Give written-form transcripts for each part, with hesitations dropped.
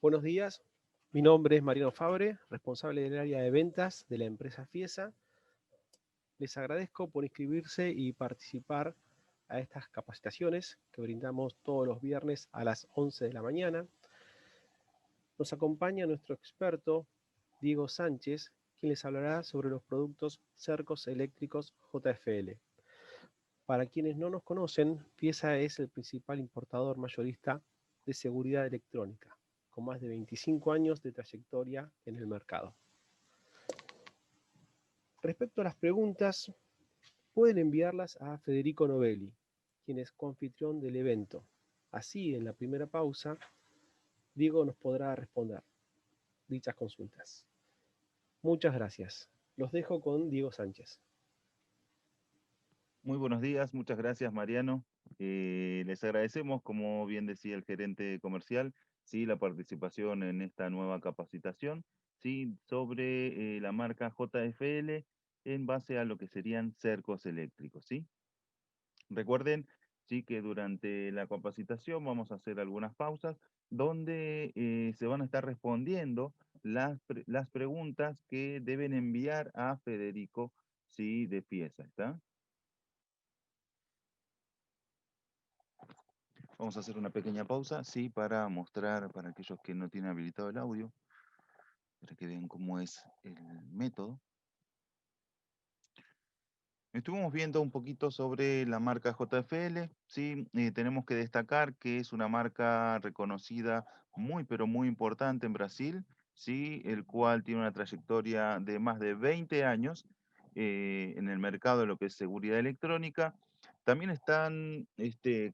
Buenos días, mi nombre es Mariano Fabre, responsable del área de ventas de la empresa FIESA. Les agradezco por inscribirse y participar a estas capacitaciones que brindamos todos los viernes a las 11 de la mañana. Nos acompaña nuestro experto, Diego Sánchez, quien les hablará sobre los productos cercos eléctricos JFL. Para quienes no nos conocen, FIESA es el principal importador mayorista de seguridad electrónica, con más de 25 años de trayectoria en el mercado. Respecto a las preguntas, pueden enviarlas a Federico Novelli, quien es coanfitrión del evento. Así, en la primera pausa, Diego nos podrá responder dichas consultas. Muchas gracias. Los dejo con Diego Sánchez. Muy buenos días, muchas gracias Mariano. Les agradecemos, como bien decía el gerente comercial, sí, la participación en esta nueva capacitación, sí, sobre la marca JFL en base a lo que serían cercos eléctricos, ¿sí? Recuerden, sí, que durante la capacitación vamos a hacer algunas pausas donde se van a estar respondiendo las preguntas que deben enviar a Federico, sí, de Fiesa, ¿está? Vamos a hacer una pequeña pausa, sí, para mostrar para aquellos que no tienen habilitado el audio, para que vean cómo es el método. Estuvimos viendo un poquito sobre la marca JFL, sí, tenemos que destacar que es una marca reconocida muy, pero muy importante en Brasil, sí, el cual tiene una trayectoria de más de 20 años en el mercado de lo que es seguridad electrónica. También están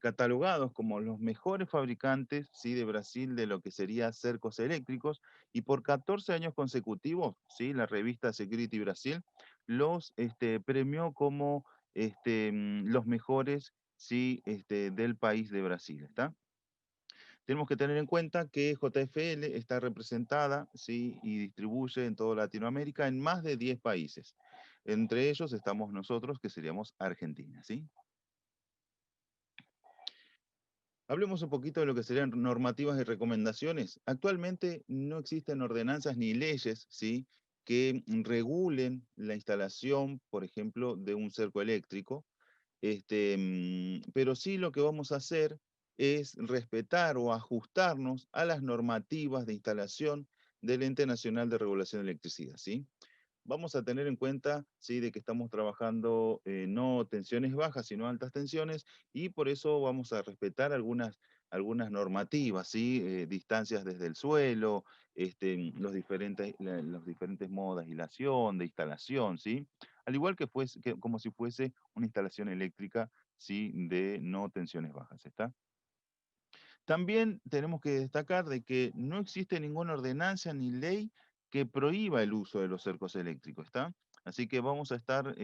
catalogados como los mejores fabricantes, sí, de Brasil de lo que sería cercos eléctricos, y por 14 años consecutivos, sí, la revista Security Brasil los premió como los mejores, sí, del país de Brasil, ¿está? Tenemos que tener en cuenta que JFL está representada, sí, y distribuye en toda Latinoamérica en más de 10 países. Entre ellos estamos nosotros, que seríamos Argentina, ¿sí? Hablemos un poquito de lo que serían normativas y recomendaciones. Actualmente no existen ordenanzas ni leyes, ¿sí?, que regulen la instalación, por ejemplo, de un cerco eléctrico. Pero sí lo que vamos a hacer es respetar o ajustarnos a las normativas de instalación del Ente Nacional de Regulación de Electricidad, ¿sí? Vamos a tener en cuenta, sí, de que estamos trabajando no tensiones bajas, sino altas tensiones, y por eso vamos a respetar algunas normativas, ¿sí? Distancias desde el suelo, los diferentes modos de aislación, de instalación, ¿sí? Al igual que, como si fuese una instalación eléctrica, ¿sí? De no tensiones bajas, ¿está? También tenemos que destacar de que no existe ninguna ordenanza ni ley que prohíba el uso de los cercos eléctricos, ¿está? Así que vamos a estar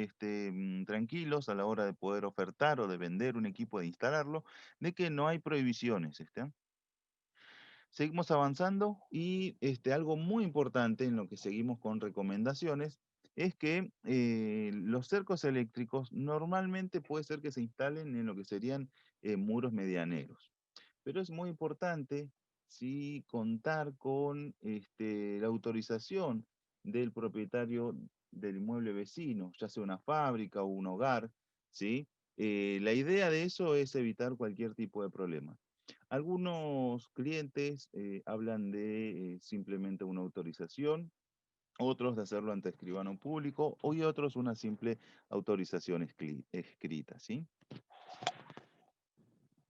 tranquilos a la hora de poder ofertar o de vender un equipo, de instalarlo, de que no hay prohibiciones, ¿está? Seguimos avanzando y algo muy importante en lo que seguimos con recomendaciones es que los cercos eléctricos normalmente puede ser que se instalen en lo que serían muros medianeros. Pero es muy importante, sí, contar con la autorización del propietario del inmueble vecino, ya sea una fábrica o un hogar, ¿sí? La idea de eso es evitar cualquier tipo de problema. Algunos clientes hablan de simplemente una autorización, otros de hacerlo ante escribano público, y otros una simple autorización escrita, ¿sí?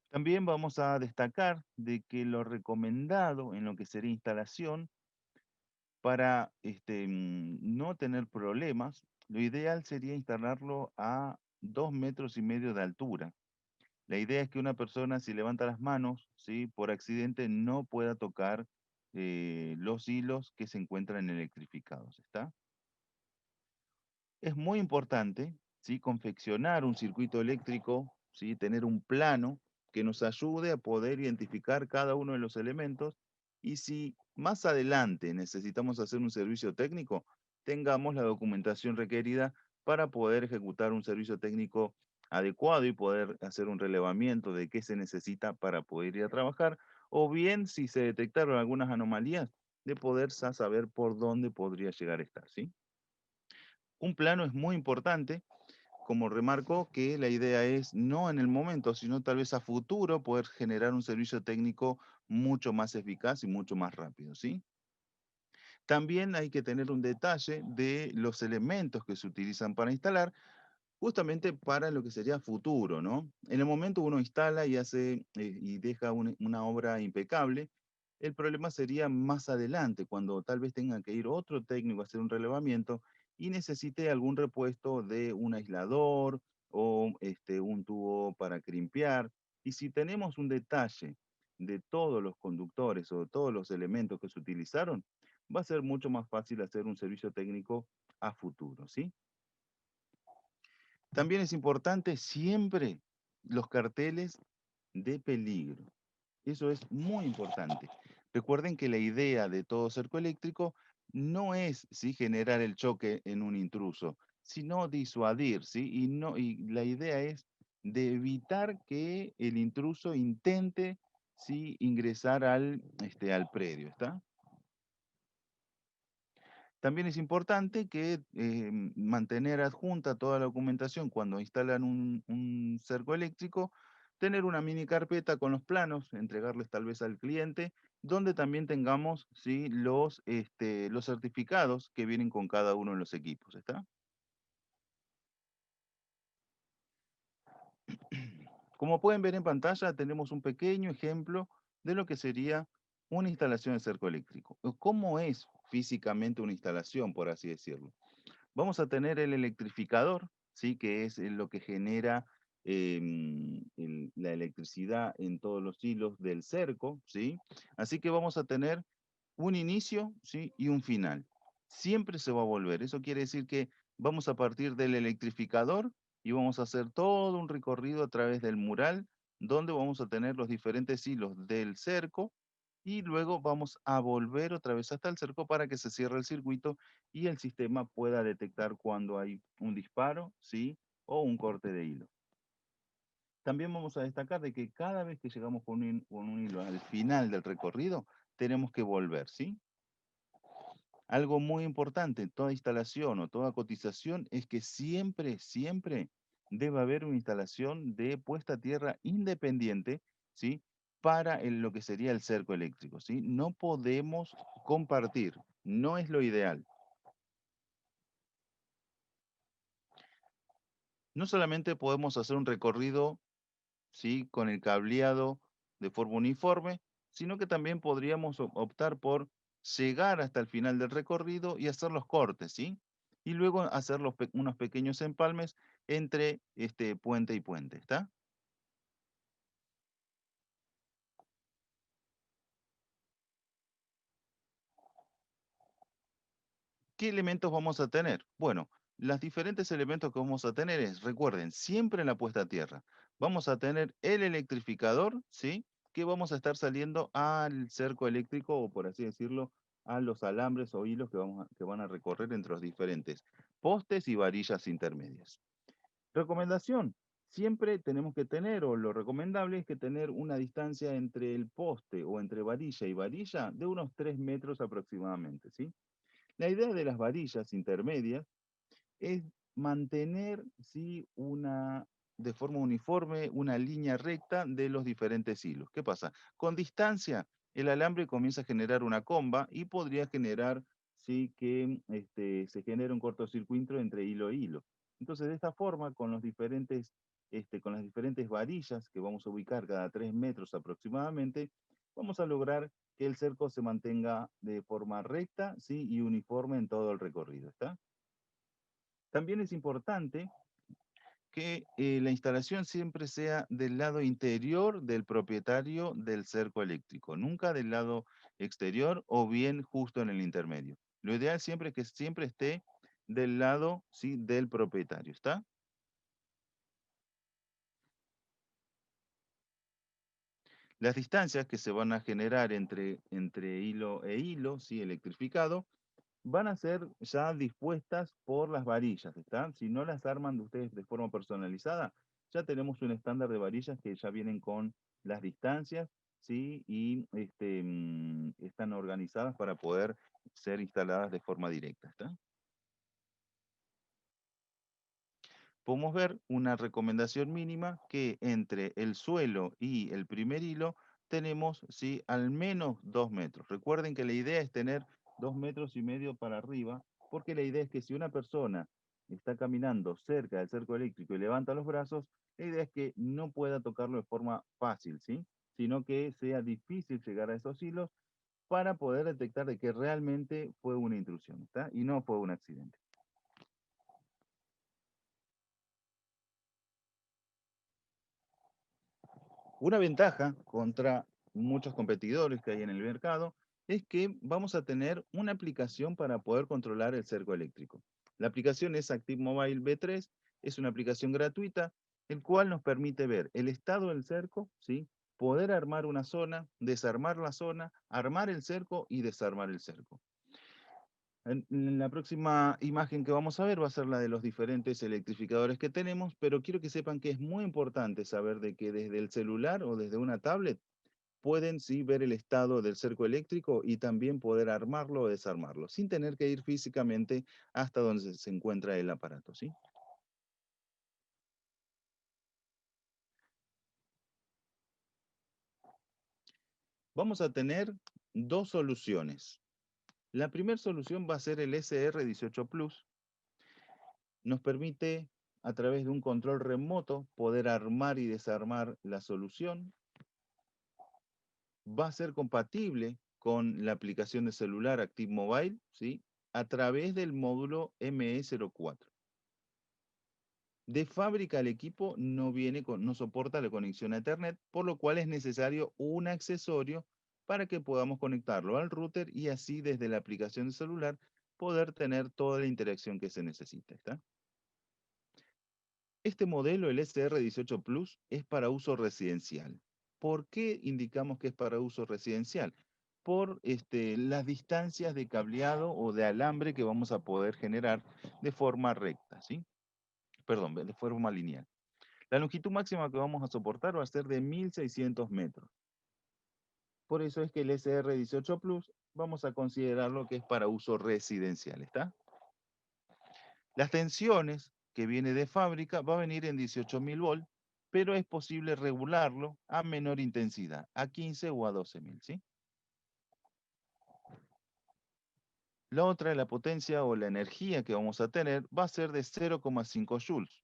También vamos a destacar de que lo recomendado en lo que sería instalación para no tener problemas, lo ideal sería instalarlo a 2,5 metros de altura. La idea es que una persona, si levanta las manos, ¿sí?, por accidente no pueda tocar los hilos que se encuentran electrificados, ¿está? Es muy importante, ¿sí?, confeccionar un circuito eléctrico, ¿sí?, tener un plano que nos ayude a poder identificar cada uno de los elementos, y si más adelante necesitamos hacer un servicio técnico, tengamos la documentación requerida para poder ejecutar un servicio técnico adecuado y poder hacer un relevamiento de qué se necesita para poder ir a trabajar, O bien, si se detectaron algunas anomalías, de poder saber por dónde podría llegar a estar, ¿sí? Un plano es muy importante, como remarco, que la idea es no en el momento, sino tal vez a futuro poder generar un servicio técnico mucho más eficaz y mucho más rápido, ¿sí? También hay que tener un detalle de los elementos que se utilizan para instalar, justamente para lo que sería futuro, ¿no? En el momento uno instala y hace y deja una obra impecable. El problema sería más adelante, cuando tal vez tenga que ir otro técnico a hacer un relevamiento y necesite algún repuesto de un aislador o un tubo para crimpear. Y si tenemos un detalle de todos los conductores o de todos los elementos que se utilizaron, va a ser mucho más fácil hacer un servicio técnico a futuro, ¿sí? También es importante siempre los carteles de peligro. Eso es muy importante. Recuerden que la idea de todo cerco eléctrico no es ¿sí? generar el choque en un intruso, sino disuadir, ¿sí? Y la idea es de evitar que el intruso intente ¿sí? ingresar al predio, ¿está? También es importante que mantener adjunta toda la documentación cuando instalan un cerco eléctrico, tener una mini carpeta con los planos, entregarles tal vez al cliente, donde también tengamos ¿sí? los certificados que vienen con cada uno de los equipos, ¿está? Como pueden ver en pantalla, tenemos un pequeño ejemplo de lo que sería una instalación de cerco eléctrico. ¿Cómo es físicamente una instalación, por así decirlo? Vamos a tener el electrificador, ¿sí? Que es lo que genera la electricidad en todos los hilos del cerco, ¿sí? Así que vamos a tener un inicio, ¿sí? Y un final. Siempre se va a volver. Eso quiere decir que vamos a partir del electrificador y vamos a hacer todo un recorrido a través del mural, donde vamos a tener los diferentes hilos del cerco y luego vamos a volver otra vez hasta el cerco para que se cierre el circuito y el sistema pueda detectar cuando hay un disparo, ¿sí? O un corte de hilo. También vamos a destacar de que cada vez que llegamos con un hilo al final del recorrido, tenemos que volver, ¿sí? Algo muy importante en toda instalación o toda cotización es que siempre, siempre debe haber una instalación de puesta a tierra independiente, ¿sí? Para lo que sería el cerco eléctrico, ¿sí? No podemos compartir, no es lo ideal. No solamente podemos hacer un recorrido, ¿sí? Con el cableado de forma uniforme, sino que también podríamos optar por llegar hasta el final del recorrido y hacer los cortes, ¿sí? Y luego hacer unos pequeños empalmes entre este puente y puente, ¿está? ¿Qué elementos vamos a tener? Bueno, los diferentes elementos que vamos a tener es, recuerden, siempre en la puesta a tierra. Vamos a tener el electrificador, ¿sí? Que vamos a estar saliendo al cerco eléctrico, o por así decirlo, a los alambres o hilos que van a recorrer entre los diferentes postes y varillas intermedias. Recomendación. Siempre tenemos que tener, o lo recomendable es que tener una distancia entre el poste o entre varilla y varilla de unos 3 metros aproximadamente, ¿sí? La idea de las varillas intermedias es mantener, ¿sí? De forma uniforme una línea recta de los diferentes hilos. ¿Qué pasa? Con distancia, el alambre comienza a generar una comba y podría generar, ¿sí? Que se genere un cortocircuito entre hilo e hilo. Entonces, de esta forma, con las diferentes varillas que vamos a ubicar cada 3 metros aproximadamente, vamos a lograr que el cerco se mantenga de forma recta, ¿sí? Y uniforme en todo el recorrido, ¿está? También es importante que la instalación siempre sea del lado interior del propietario del cerco eléctrico, nunca del lado exterior o bien justo en el intermedio. Lo ideal siempre es que siempre esté del lado, ¿sí? Del propietario, ¿está? Las distancias que se van a generar entre hilo e hilo, ¿sí? Electrificado, van a ser ya dispuestas por las varillas, ¿está? Si no las arman de ustedes de forma personalizada, ya tenemos un estándar de varillas que ya vienen con las distancias, ¿sí? Y están organizadas para poder ser instaladas de forma directa, ¿está? Podemos ver una recomendación mínima que entre el suelo y el primer hilo tenemos, ¿sí?, al menos 2 metros. Recuerden que la idea es tener 2,5 metros para arriba, porque la idea es que si una persona está caminando cerca del cerco eléctrico y levanta los brazos, la idea es que no pueda tocarlo de forma fácil, ¿sí? Sino que sea difícil llegar a esos hilos para poder detectar de que realmente fue una intrusión, ¿está? Y no fue un accidente. Una ventaja contra muchos competidores que hay en el mercado es que vamos a tener una aplicación para poder controlar el cerco eléctrico. La aplicación es Active Mobile V3, es una aplicación gratuita, el cual nos permite ver el estado del cerco, ¿sí?, poder armar una zona, desarmar la zona, armar el cerco y desarmar el cerco. En la próxima imagen que vamos a ver va a ser la de los diferentes electrificadores que tenemos, pero quiero que sepan que es muy importante saber de que desde el celular o desde una tablet pueden sí ver el estado del cerco eléctrico y también poder armarlo o desarmarlo, sin tener que ir físicamente hasta donde se encuentra el aparato, ¿sí? Vamos a tener dos soluciones. La primera solución va a ser el SR18 Plus. Nos permite, a través de un control remoto, poder armar y desarmar la solución. Va a ser compatible con la aplicación de celular Active Mobile, ¿sí?, a través del módulo ME04. De fábrica el equipo no soporta la conexión a Ethernet, por lo cual es necesario un accesorio para que podamos conectarlo al router y así desde la aplicación de celular poder tener toda la interacción que se necesita, ¿está? Este modelo, el SR18 Plus, es para uso residencial. ¿Por qué indicamos que es para uso residencial? Por las distancias de cableado o de alambre que vamos a poder generar de forma recta, ¿sí? Perdón, de forma lineal. La longitud máxima que vamos a soportar va a ser de 1600 metros. Por eso es que el SR18 Plus vamos a considerarlo que es para uso residencial, ¿está? Las tensiones que viene de fábrica va a venir en 18.000 volt, pero es posible regularlo a menor intensidad, a 15 o a 12.000, ¿sí? La otra, la potencia o la energía que vamos a tener va a ser de 0,5 joules.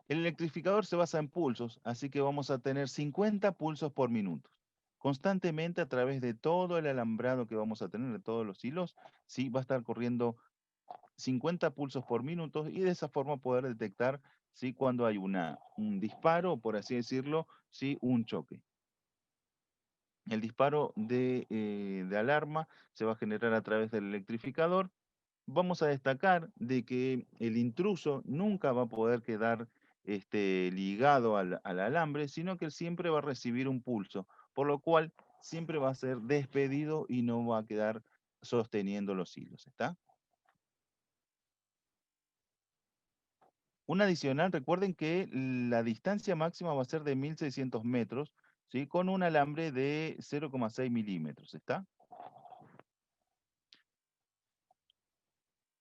El electrificador se basa en pulsos, así que vamos a tener 50 pulsos por minuto. Constantemente a través de todo el alambrado que vamos a tener, de todos los hilos, sí, va a estar corriendo 50 pulsos por minuto y de esa forma poder detectar, ¿sí?, cuando hay un disparo, por así decirlo, ¿sí?, un choque. El disparo de alarma se va a generar a través del electrificador. Vamos a destacar de que el intruso nunca va a poder quedar ligado al alambre, sino que él siempre va a recibir un pulso, por lo cual siempre va a ser despedido y no va a quedar sosteniendo los hilos, ¿está? Un adicional, recuerden que la distancia máxima va a ser de 1600 metros, ¿sí?, con un alambre de 0,6 milímetros, ¿está?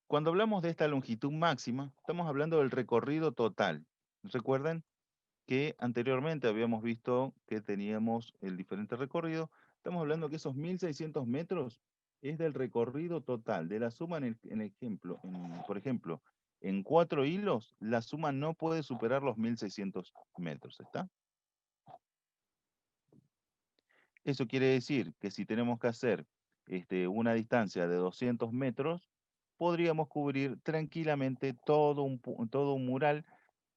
Cuando hablamos de esta longitud máxima, estamos hablando del recorrido total. Recuerden que anteriormente habíamos visto que teníamos el diferente recorrido. Estamos hablando que esos 1600 metros es del recorrido total, de la suma por ejemplo, en 4 hilos, la suma no puede superar los 1600 metros, ¿está? Eso quiere decir que si tenemos que hacer una distancia de 200 metros, podríamos cubrir tranquilamente todo un mural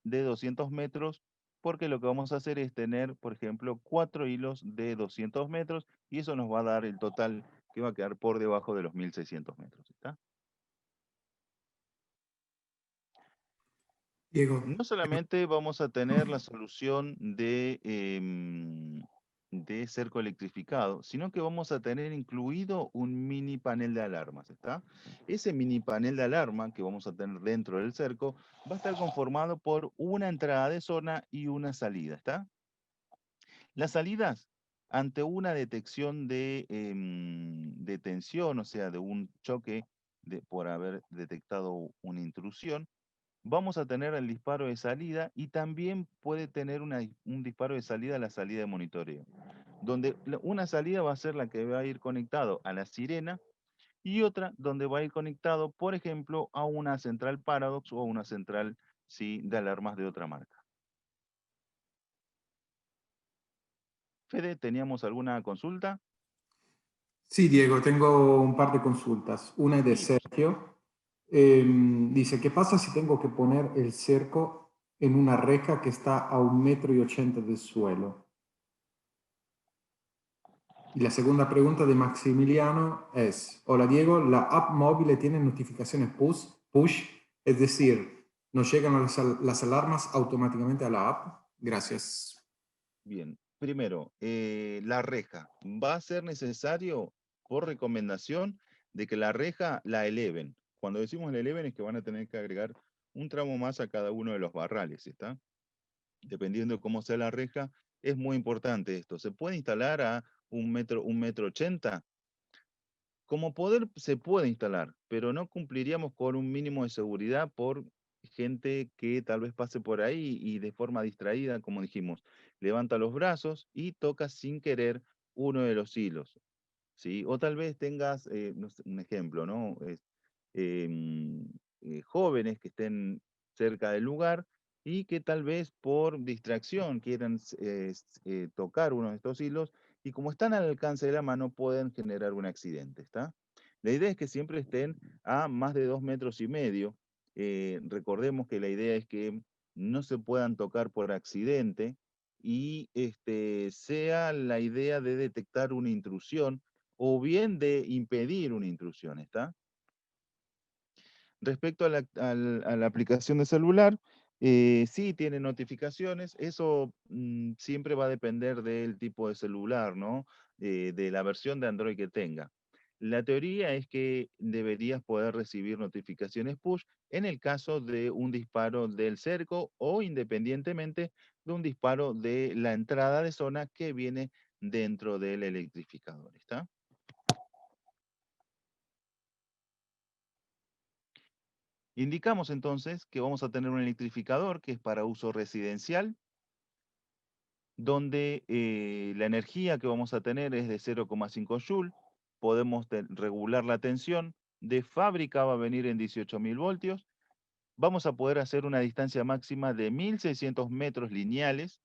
de 200 metros, porque lo que vamos a hacer es tener, por ejemplo, 4 hilos de 200 metros y eso nos va a dar el total que va a quedar por debajo de los 1600 metros, ¿está? Diego, No solamente vamos a tener la solución de cerco electrificado, sino que vamos a tener incluido un mini panel de alarmas, ¿está? Ese mini panel de alarma que vamos a tener dentro del cerco va a estar conformado por una entrada de zona y una salida, ¿está? Las salidas, ante una detección de tensión, o sea, de un choque por haber detectado una intrusión, vamos a tener el disparo de salida y también puede tener un disparo de salida a la salida de monitoreo, donde una salida va a ser la que va a ir conectado a la sirena y otra donde va a ir conectado, por ejemplo, a una central Paradox o a una central, sí, de alarmas de otra marca. Fede, ¿teníamos alguna consulta? Sí, Diego, tengo un par de consultas. Una es de Sí, por supuesto. Sergio. Dice, ¿qué pasa si tengo que poner el cerco en una reja que está a 1,80 m del suelo? Y la segunda pregunta de Maximiliano es, hola Diego, ¿la app móvil tiene notificaciones push? Es decir, ¿nos llegan las alarmas automáticamente a la app? Gracias. Bien, primero, la reja. Va a ser necesario, por recomendación, de que la reja la eleven. Cuando decimos la eleven es que van a tener que agregar un tramo más a cada uno de los barrales, ¿está? Dependiendo de cómo sea la reja, es muy importante esto. ¿Se puede instalar a 1,80 m? Como poder se puede instalar, pero no cumpliríamos con un mínimo de seguridad por gente que tal vez pase por ahí y de forma distraída, como dijimos, levanta los brazos y toca sin querer uno de los hilos, ¿sí? O tal vez tengas, no sé, un ejemplo, ¿no? em, jóvenes que estén cerca del lugar y que tal vez por distracción quieran tocar uno de estos hilos y como están al alcance de la mano pueden generar un accidente, ¿está? La idea es que siempre estén a más de 2,5 m. Recordemos que la idea es que no se puedan tocar por accidente y sea la idea de detectar una intrusión o bien de impedir una intrusión, ¿está? Respecto a la aplicación de celular, sí tiene notificaciones, eso siempre va a depender del tipo de celular, ¿no? De la versión de Android que tenga. La teoría es que deberías poder recibir notificaciones push en el caso de un disparo del cerco o independientemente de un disparo de la entrada de zona que viene dentro del electrificador, ¿está? Indicamos entonces que vamos a tener un electrificador que es para uso residencial, donde la energía que vamos a tener es de 0,5 joule. Podemos regular la tensión. De fábrica va a venir en 18.000 voltios. Vamos a poder hacer una distancia máxima de 1.600 metros lineales.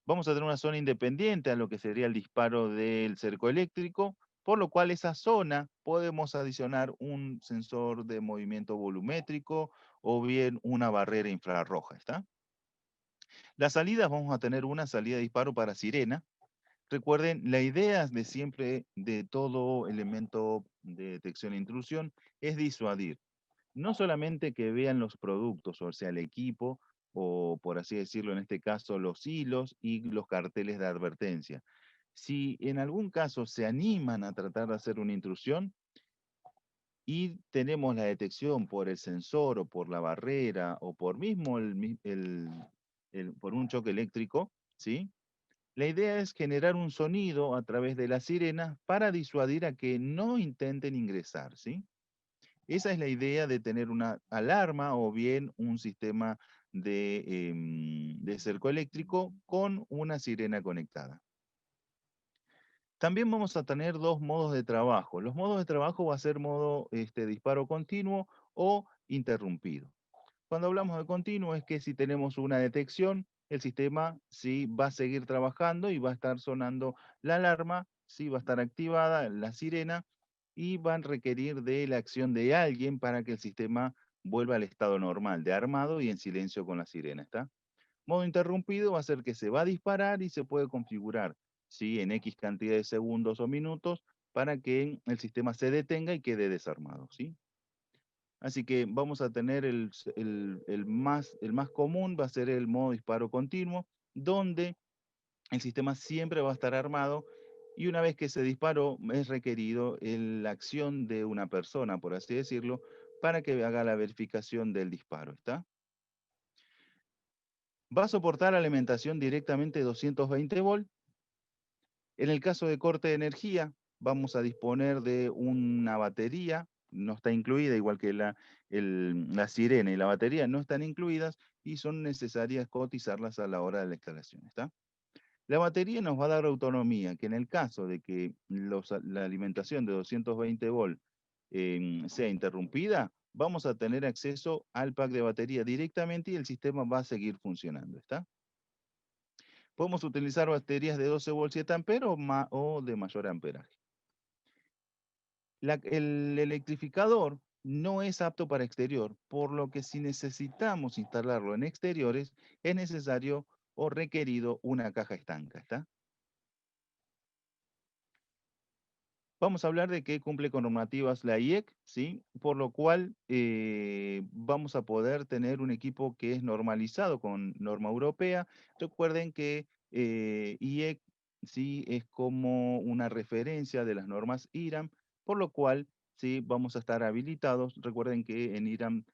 Vamos a tener una zona independiente a lo que sería el disparo del cerco eléctrico, por lo cual esa zona podemos adicionar un sensor de movimiento volumétrico o bien una barrera infrarroja, ¿está? Las salidas, vamos a tener una salida de disparo para sirena. Recuerden, la idea de siempre de todo elemento de detección e intrusión es disuadir. No solamente que vean los productos, o sea, el equipo, o por así decirlo, en este caso, los hilos y los carteles de advertencia. Si en algún caso se animan a tratar de hacer una intrusión y tenemos la detección por el sensor o por la barrera o por mismo por un choque eléctrico, ¿sí? La idea es generar un sonido a través de la sirena para disuadir a que no intenten ingresar, ¿sí? Esa es la idea de tener una alarma o bien un sistema de cerco eléctrico con una sirena conectada. También vamos a tener dos modos de trabajo. Los modos de trabajo va a ser modo disparo continuo o interrumpido. Cuando hablamos de continuo es que si tenemos una detección, el sistema sí va a seguir trabajando y va a estar sonando la alarma, sí va a estar activada la sirena y va a requerir de la acción de alguien para que el sistema vuelva al estado normal, de armado y en silencio con la sirena, ¿está? Modo interrumpido va a ser que se va a disparar y se puede configurar, ¿sí? En X cantidad de segundos o minutos para que el sistema se detenga y quede desarmado, ¿sí? Así que vamos a tener el más común, va a ser el modo disparo continuo, donde el sistema siempre va a estar armado y una vez que se disparó es requerido la acción de una persona, por así decirlo, para que haga la verificación del disparo, ¿está? Va a soportar alimentación directamente de 220 volt. En el caso de corte de energía, vamos a disponer de una batería, no está incluida, igual que la sirena y la batería no están incluidas y son necesarias cotizarlas a la hora de la instalación, ¿está? La batería nos va a dar autonomía, que en el caso de que la alimentación de 220 volt sea interrumpida, vamos a tener acceso al pack de batería directamente y el sistema va a seguir funcionando, ¿está? Podemos utilizar baterías de 12 volts 7 amperes o de mayor amperaje. El electrificador no es apto para exterior, por lo que si necesitamos instalarlo en exteriores, es necesario o requerido una caja estanca, ¿está? Vamos a hablar de que cumple con normativas la IEC, ¿sí? Por lo cual vamos a poder tener un equipo que es normalizado con norma europea. Recuerden que IEC, ¿sí? Es como una referencia de las normas IRAM, por lo cual, ¿sí? Vamos a estar habilitados. Recuerden que en IRAM,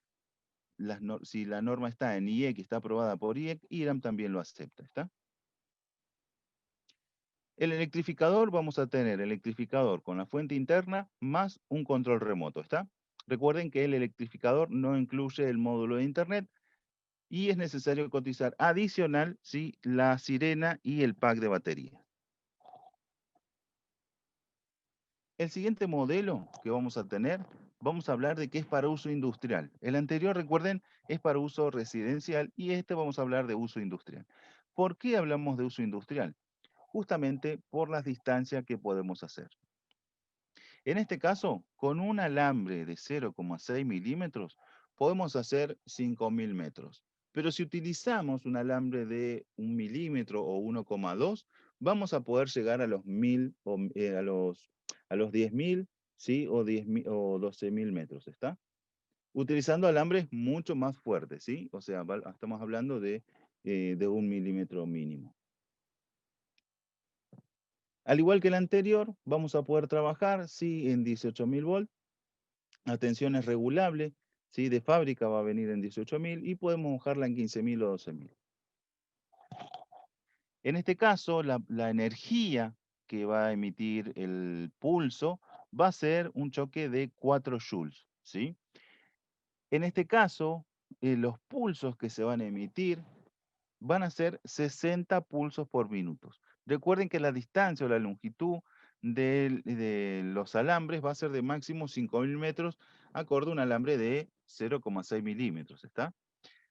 si la norma está en IEC y está aprobada por IEC, IRAM también lo acepta, ¿está? El electrificador, vamos a tener electrificador con la fuente interna más un control remoto, ¿está? Recuerden que el electrificador no incluye el módulo de internet y es necesario cotizar adicional, ¿sí? La sirena y el pack de batería. El siguiente modelo que vamos a tener, vamos a hablar de que es para uso industrial. El anterior, recuerden, es para uso residencial y este vamos a hablar de uso industrial. ¿Por qué hablamos de uso industrial? Justamente por las distancias que podemos hacer. En este caso, con un alambre de 0,6 milímetros, podemos hacer 5.000 metros. Pero si utilizamos un alambre de 1 milímetro o 1,2, vamos a poder llegar a los 1.000 o a los 10.000, ¿sí? O 10.000 o 12.000 metros, ¿está? Utilizando alambres mucho más fuertes, ¿sí? O sea, estamos hablando de 1 milímetro mínimo. Al igual que el anterior, vamos a poder trabajar, sí, en 18.000 volt. La tensión es regulable, ¿sí? De fábrica va a venir en 18.000 y podemos mojarla en 15.000 o 12.000. En este caso, la energía que va a emitir el pulso va a ser un choque de 4 joules, ¿sí? En este caso, los pulsos que se van a emitir van a ser 60 pulsos por minuto. Recuerden que la distancia o la longitud de los alambres va a ser de máximo 5.000 metros, acorde a un alambre de 0,6 milímetros, ¿está?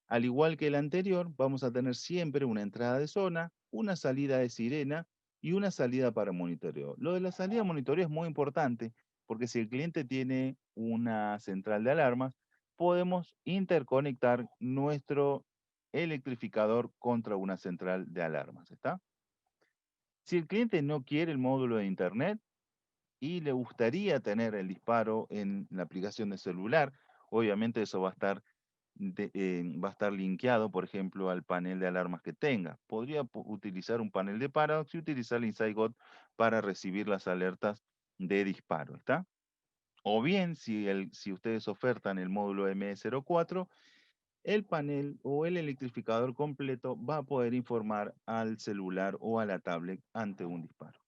Al igual que el anterior, vamos a tener siempre una entrada de zona, una salida de sirena y una salida para monitoreo. Lo de la salida de monitoreo es muy importante, porque si el cliente tiene una central de alarmas, podemos interconectar nuestro electrificador contra una central de alarmas, ¿está? Si el cliente no quiere el módulo de internet y le gustaría tener el disparo en la aplicación de celular, obviamente eso va a estar linkeado, por ejemplo, al panel de alarmas que tenga. Podría utilizar un panel de Paradox y utilizar el InsightGod para recibir las alertas de disparo, ¿está? O bien, si ustedes ofertan el módulo ME04, el panel o el electrificador completo va a poder informar al celular o a la tablet ante un disparo.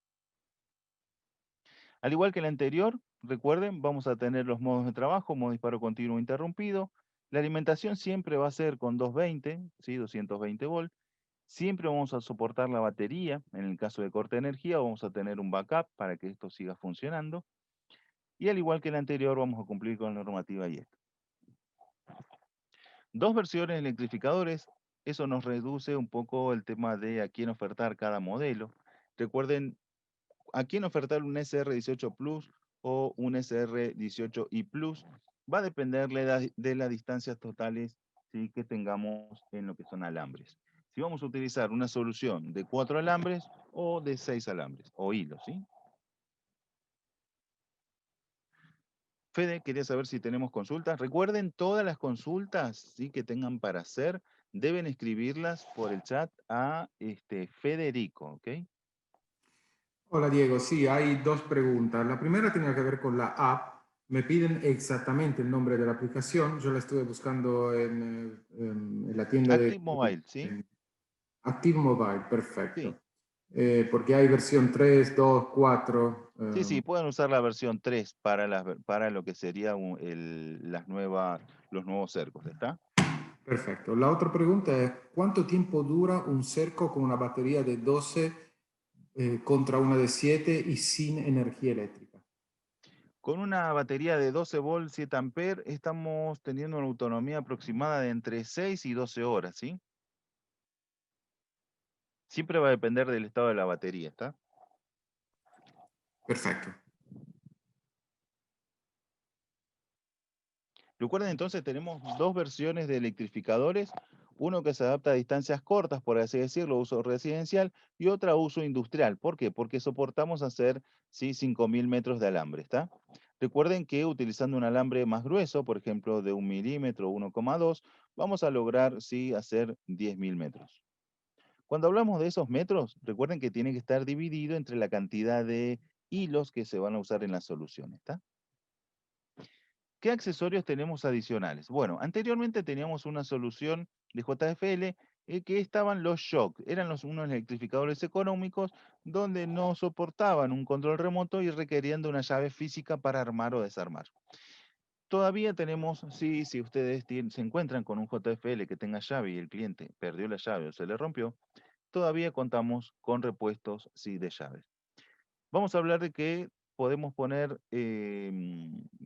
Al igual que el anterior, recuerden, vamos a tener los modos de trabajo, modo disparo continuo interrumpido. La alimentación siempre va a ser con 220, ¿sí? 220 volt. Siempre vamos a soportar la batería. En el caso de corte de energía, vamos a tener un backup para que esto siga funcionando. Y al igual que el anterior, vamos a cumplir con la normativa IEC. Dos versiones de electrificadores, eso nos reduce un poco el tema de a quién ofertar cada modelo. Recuerden, a quién ofertar un SR18 Plus o un SR18i Plus va a depender de las distancias totales, ¿sí? Que tengamos en lo que son alambres. Si vamos a utilizar una solución de 4 alambres o de 6 alambres o hilos, ¿sí? Fede, quería saber si tenemos consultas. Recuerden todas las consultas, ¿sí? Que tengan para hacer deben escribirlas por el chat a Federico, ¿ok? Hola Diego, sí, hay dos preguntas. La primera tiene que ver con la app. Me piden exactamente el nombre de la aplicación. Yo la estuve buscando en la tienda de Active Mobile, ¿sí? Active Mobile, Sí. perfecto. Porque hay versión 3, 2, 4. Sí, pueden usar la versión 3 para lo que sería los nuevos cercos, ¿está? Perfecto. La otra pregunta es, ¿cuánto tiempo dura un cerco con una batería de 12 contra una de 7 y sin energía eléctrica? Con una batería de 12 volts 7 amperes estamos teniendo una autonomía aproximada de entre 6 y 12 horas, ¿sí? Siempre va a depender del estado de la batería, ¿está? Perfecto. Recuerden entonces, tenemos dos versiones de electrificadores, uno que se adapta a distancias cortas, por así decirlo, uso residencial, y otra uso industrial. ¿Por qué? Porque soportamos hacer, ¿sí? 5.000 metros de alambre, ¿está? Recuerden que utilizando un alambre más grueso, por ejemplo, de 1 milímetro o 1,2, vamos a lograr, ¿sí? Hacer 10.000 metros. Cuando hablamos de esos metros, recuerden que tiene que estar dividido entre la cantidad de hilos que se van a usar en la solución, ¿está? ¿Qué accesorios tenemos adicionales? Bueno, anteriormente teníamos una solución de JFL que estaban los shock, eran unos electrificadores económicos donde no soportaban un control remoto y requerían de una llave física para armar o desarmar. Todavía tenemos, sí, si ustedes se encuentran con un JFL que tenga llave y el cliente perdió la llave o se le rompió, todavía contamos con repuestos, sí, de llaves. Vamos a hablar de que podemos poner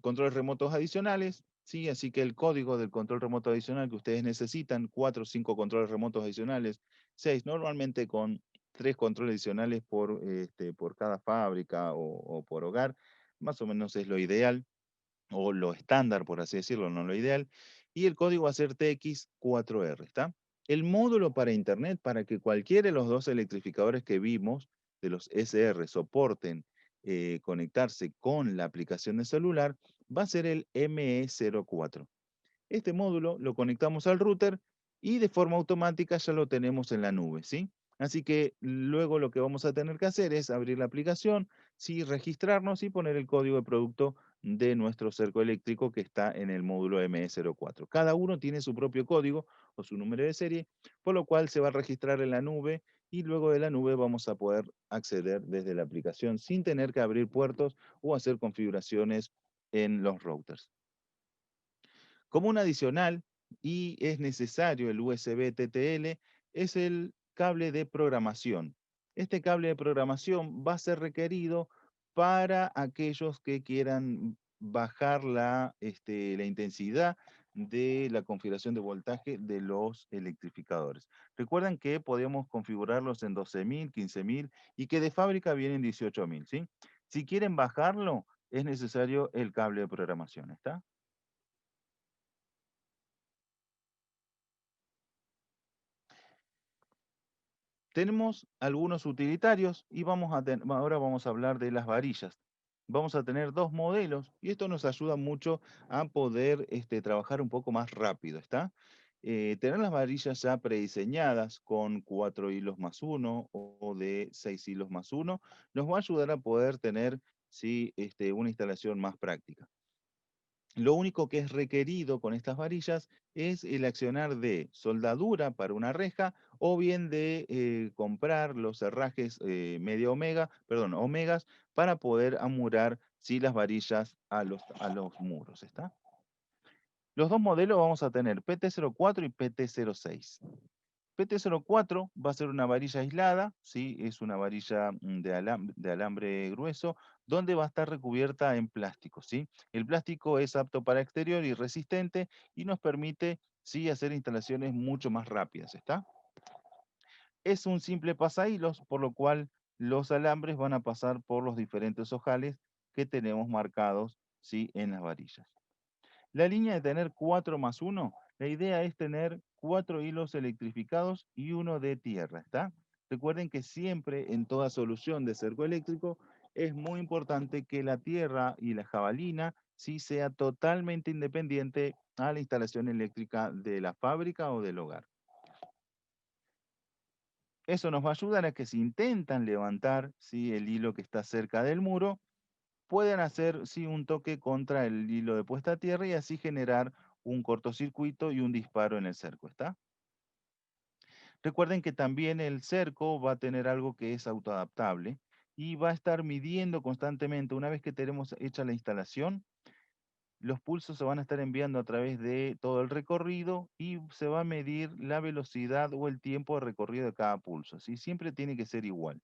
controles remotos adicionales, ¿sí? Así que el código del control remoto adicional que ustedes necesitan, 4 o 5 controles remotos adicionales, 6, normalmente con 3 controles adicionales por cada fábrica o por hogar, más o menos es lo ideal, o lo estándar, por así decirlo, no lo ideal, y el código va a ser TX4R, ¿está? El módulo para Internet, para que cualquiera de los dos electrificadores que vimos, de los SR, soporten conectarse con la aplicación de celular, va a ser el ME04. Este módulo lo conectamos al router y de forma automática ya lo tenemos en la nube, ¿sí? Así que luego lo que vamos a tener que hacer es abrir la aplicación, sí, registrarnos y poner el código de producto de nuestro cerco eléctrico que está en el módulo ME04. Cada uno tiene su propio código o su número de serie, por lo cual se va a registrar en la nube y luego de la nube vamos a poder acceder desde la aplicación sin tener que abrir puertos o hacer configuraciones en los routers. Como un adicional, y es necesario el USB TTL, es el cable de programación. Este cable de programación va a ser requerido para aquellos que quieran bajar la intensidad de la configuración de voltaje de los electrificadores. Recuerden que podemos configurarlos en 12.000, 15.000 y que de fábrica vienen 18.000, ¿sí? Si quieren bajarlo, es necesario el cable de programación, ¿está? Tenemos algunos utilitarios y ahora vamos a hablar de las varillas. Vamos a tener dos modelos y esto nos ayuda mucho a poder trabajar un poco más rápido, ¿está? Tener las varillas ya prediseñadas con 4 hilos más 1 o de 6 hilos más 1 nos va a ayudar a poder tener, ¿sí? Una instalación más práctica. Lo único que es requerido con estas varillas es el accionar de soldadura para una reja o bien de comprar los herrajes media omega, perdón, omegas para poder amurar sí, las varillas a los muros, ¿está? Los dos modelos vamos a tener PT04 y PT06. PT04 va a ser una varilla aislada, ¿sí? Es una varilla de alambre grueso, donde va a estar recubierta en plástico, ¿sí? El plástico es apto para exterior y resistente y nos permite, ¿sí? Hacer instalaciones mucho más rápidas, ¿está? Es un simple pasahilos, por lo cual los alambres van a pasar por los diferentes ojales que tenemos marcados, ¿sí? En las varillas. La línea de tener 4 más 1, la idea es tener 4 hilos electrificados y uno de tierra, ¿está? Recuerden que siempre en toda solución de cerco eléctrico es muy importante que la tierra y la jabalina sí sea totalmente independiente a la instalación eléctrica de la fábrica o del hogar. Eso nos va a ayudar a que si intentan levantar, ¿sí?, el hilo que está cerca del muro, pueden hacer, sí, un toque contra el hilo de puesta a tierra y así generar un cortocircuito y un disparo en el cerco, ¿está? Recuerden que también el cerco va a tener algo que es autoadaptable y va a estar midiendo constantemente. Una vez que tenemos hecha la instalación, los pulsos se van a estar enviando a través de todo el recorrido y se va a medir la velocidad o el tiempo de recorrido de cada pulso, ¿sí? Siempre tiene que ser igual.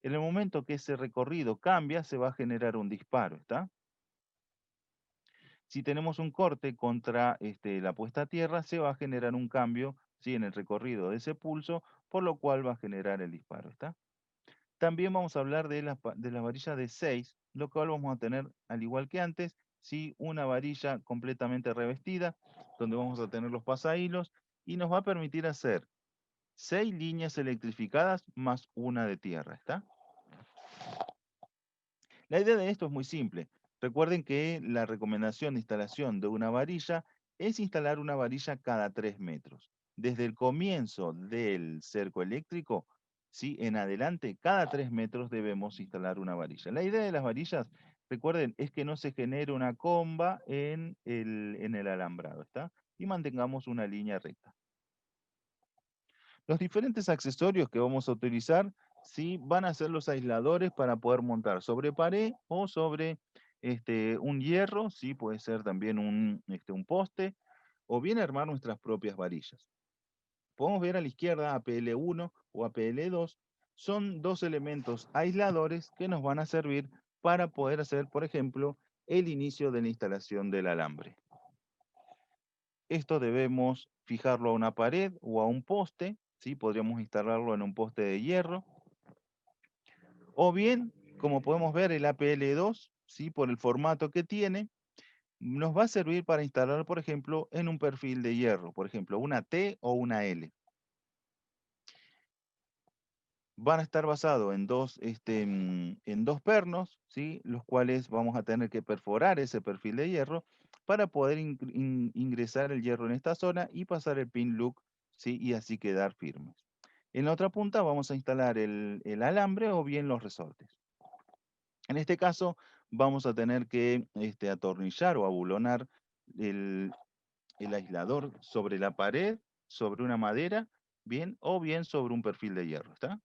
En el momento que ese recorrido cambia, se va a generar un disparo, ¿está? Si tenemos un corte contra la puesta a tierra, se va a generar un cambio, ¿sí?, en el recorrido de ese pulso, por lo cual va a generar el disparo, ¿está? También vamos a hablar de la varilla de 6, lo cual vamos a tener, al igual que antes, ¿sí?, una varilla completamente revestida, donde vamos a tener los pasahilos, y nos va a permitir hacer 6 líneas electrificadas más una de tierra, ¿está? La idea de esto es muy simple. Recuerden que la recomendación de instalación de una varilla es instalar una varilla cada 3 metros. Desde el comienzo del cerco eléctrico, ¿sí?, en adelante, cada 3 metros debemos instalar una varilla. La idea de las varillas, recuerden, es que no se genere una comba en el alambrado, ¿está? Y mantengamos una línea recta. Los diferentes accesorios que vamos a utilizar, sí, van a ser los aisladores para poder montar sobre pared o sobre un hierro, sí, puede ser también un poste, o bien armar nuestras propias varillas. Podemos ver a la izquierda APL1 o APL2, son dos elementos aisladores que nos van a servir para poder hacer, por ejemplo, el inicio de la instalación del alambre. Esto debemos fijarlo a una pared o a un poste, ¿sí? Podríamos instalarlo en un poste de hierro. O bien, como podemos ver, el APL2, ¿sí?, por el formato que tiene, nos va a servir para instalar, por ejemplo, en un perfil de hierro, por ejemplo, una T o una L. Van a estar basados en dos pernos, ¿sí?, los cuales vamos a tener que perforar ese perfil de hierro para poder ingresar el hierro en esta zona y pasar el pin loop, ¿sí?, y así quedar firmes. En la otra punta vamos a instalar el alambre o bien los resortes. En este caso vamos a tener que atornillar o abulonar el aislador sobre la pared, sobre una madera, bien, o bien sobre un perfil de hierro, ¿está?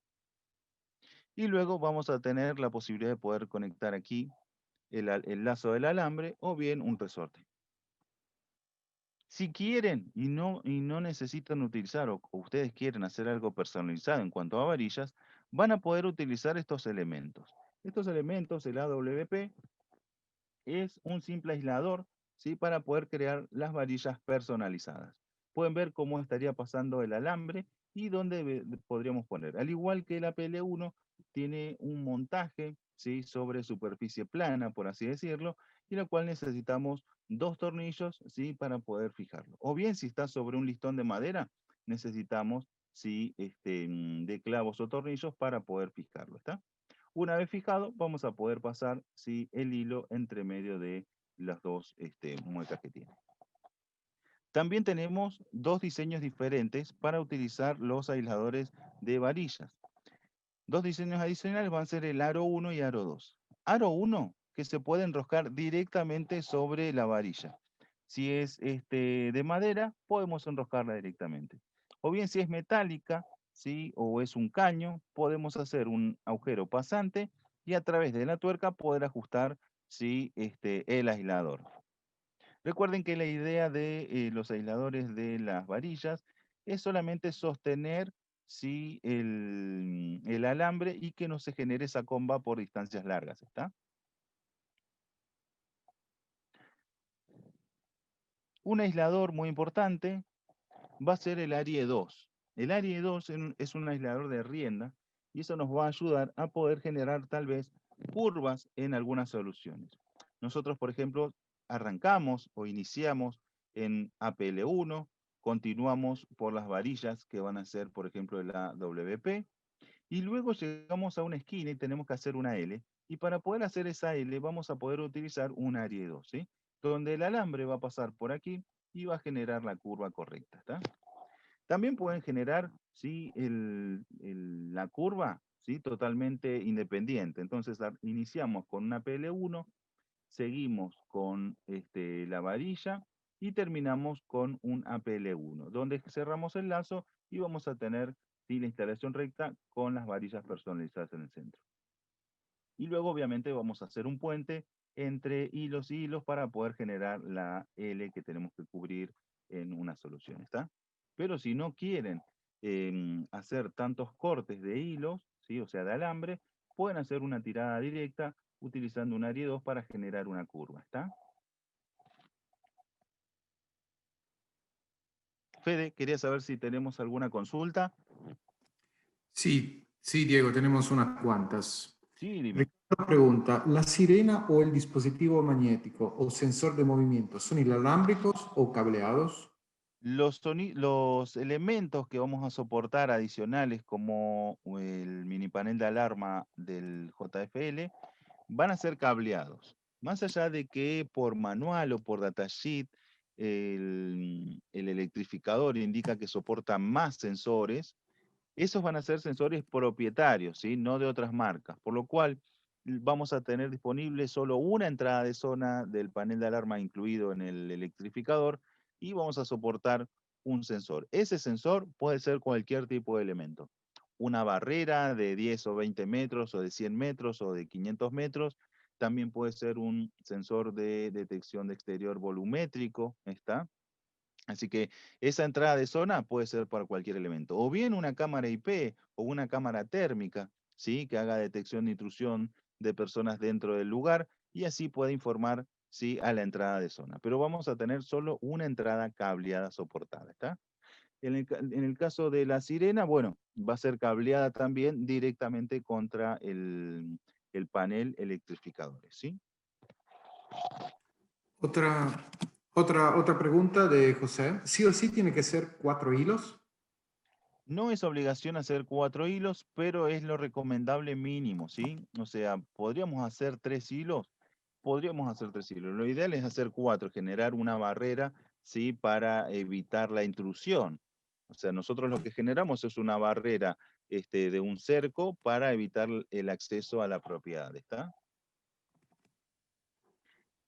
Y luego vamos a tener la posibilidad de poder conectar aquí el lazo del alambre o bien un resorte. Si quieren y no necesitan utilizar o ustedes quieren hacer algo personalizado en cuanto a varillas, van a poder utilizar estos elementos. Estos elementos, el AWP, es un simple aislador, ¿sí?, para poder crear las varillas personalizadas. Pueden ver cómo estaría pasando el alambre y dónde podríamos poner. Al igual que el APL1, tiene un montaje, ¿sí?, sobre superficie plana, por así decirlo, y la cual necesitamos 2 tornillos, ¿sí?, para poder fijarlo. O bien, si está sobre un listón de madera, necesitamos, ¿sí?, de clavos o tornillos para poder fijarlo, ¿está? Una vez fijado, vamos a poder pasar, ¿sí?, el hilo entre medio de las dos muecas que tiene. También tenemos dos diseños diferentes para utilizar los aisladores de varillas. Dos diseños adicionales van a ser el aro 1 y aro 2. Aro 1, que se puede enroscar directamente sobre la varilla. Si es de madera, podemos enroscarla directamente. O bien si es metálica, ¿sí?, o es un caño, podemos hacer un agujero pasante y a través de la tuerca poder ajustar, ¿sí?, el aislador. Recuerden que la idea de los aisladores de las varillas es solamente sostener, ¿sí?, el alambre y que no se genere esa comba por distancias largas, ¿está? Un aislador muy importante va a ser el Arie 2. El Arie 2 es un aislador de rienda y eso nos va a ayudar a poder generar tal vez curvas en algunas soluciones. Nosotros, por ejemplo, arrancamos o iniciamos en APL1, continuamos por las varillas que van a ser, por ejemplo, el AWP, y luego llegamos a una esquina y tenemos que hacer una L, y para poder hacer esa L vamos a poder utilizar un Arie 2, ¿sí?, donde el alambre va a pasar por aquí y va a generar la curva correcta, ¿está? También pueden generar, ¿sí? La curva, ¿sí? Totalmente independiente. Entonces iniciamos con una PL1, seguimos con la varilla y terminamos con un APL1, donde cerramos el lazo y vamos a tener, ¿sí? La instalación recta con las varillas personalizadas en el centro. Y luego obviamente vamos a hacer un puente entre hilos y hilos para poder generar la L que tenemos que cubrir en una solución, ¿está? Pero si no quieren hacer tantos cortes de hilos, ¿sí? O sea, de alambre, pueden hacer una tirada directa utilizando un Ari 2 para generar una curva, ¿está? Fede, quería saber si tenemos alguna consulta. Sí, sí, Diego, tenemos unas cuantas. Sí, dime. Ricardo pregunta, ¿la sirena o el dispositivo magnético o sensor de movimiento son inalámbricos o cableados? Los elementos que vamos a soportar adicionales como el mini panel de alarma del JFL van a ser cableados. Más allá de que por manual o por datasheet el electrificador indica que soporta más sensores, esos van a ser sensores propietarios, ¿sí? No de otras marcas, por lo cual vamos a tener disponible solo una entrada de zona del panel de alarma incluido en el electrificador y vamos a soportar un sensor. Ese sensor puede ser cualquier tipo de elemento. Una barrera de 10 o 20 metros o de 100 metros o de 500 metros. También puede ser un sensor de detección de exterior volumétrico, ¿está? Así que esa entrada de zona puede ser para cualquier elemento. O bien una cámara IP o una cámara térmica, ¿sí? Que haga detección de intrusión de personas dentro del lugar y así puede informar, ¿sí? A la entrada de zona. Pero vamos a tener solo una entrada cableada soportada, ¿está? En el caso de la sirena, bueno, va a ser cableada también directamente contra el panel electrificadores, ¿sí? Otra pregunta de José. ¿Sí o sí tiene que ser 4 hilos? No es obligación hacer 4 hilos, pero es lo recomendable mínimo, ¿sí? O sea, ¿podríamos hacer 3 hilos? Podríamos hacer 3 hilos. Lo ideal es hacer 4, generar una barrera, ¿sí? Para evitar la intrusión. O sea, nosotros lo que generamos es una barrera de un cerco para evitar el acceso a la propiedad, ¿está?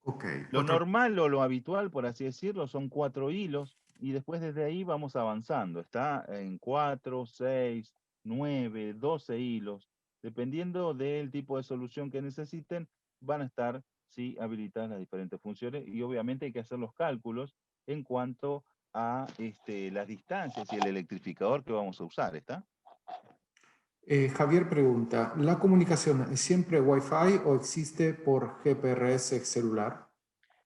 Ok. Lo normal o lo habitual, por así decirlo, son 4 hilos y después desde ahí vamos avanzando. Está en 4, 6, 9, 12 hilos. Dependiendo del tipo de solución que necesiten, van a estar, sí, habilitadas las diferentes funciones y obviamente hay que hacer los cálculos en cuanto a las distancias y el electrificador que vamos a usar, ¿está? Javier pregunta, ¿la comunicación es siempre Wi-Fi o existe por GPRS celular?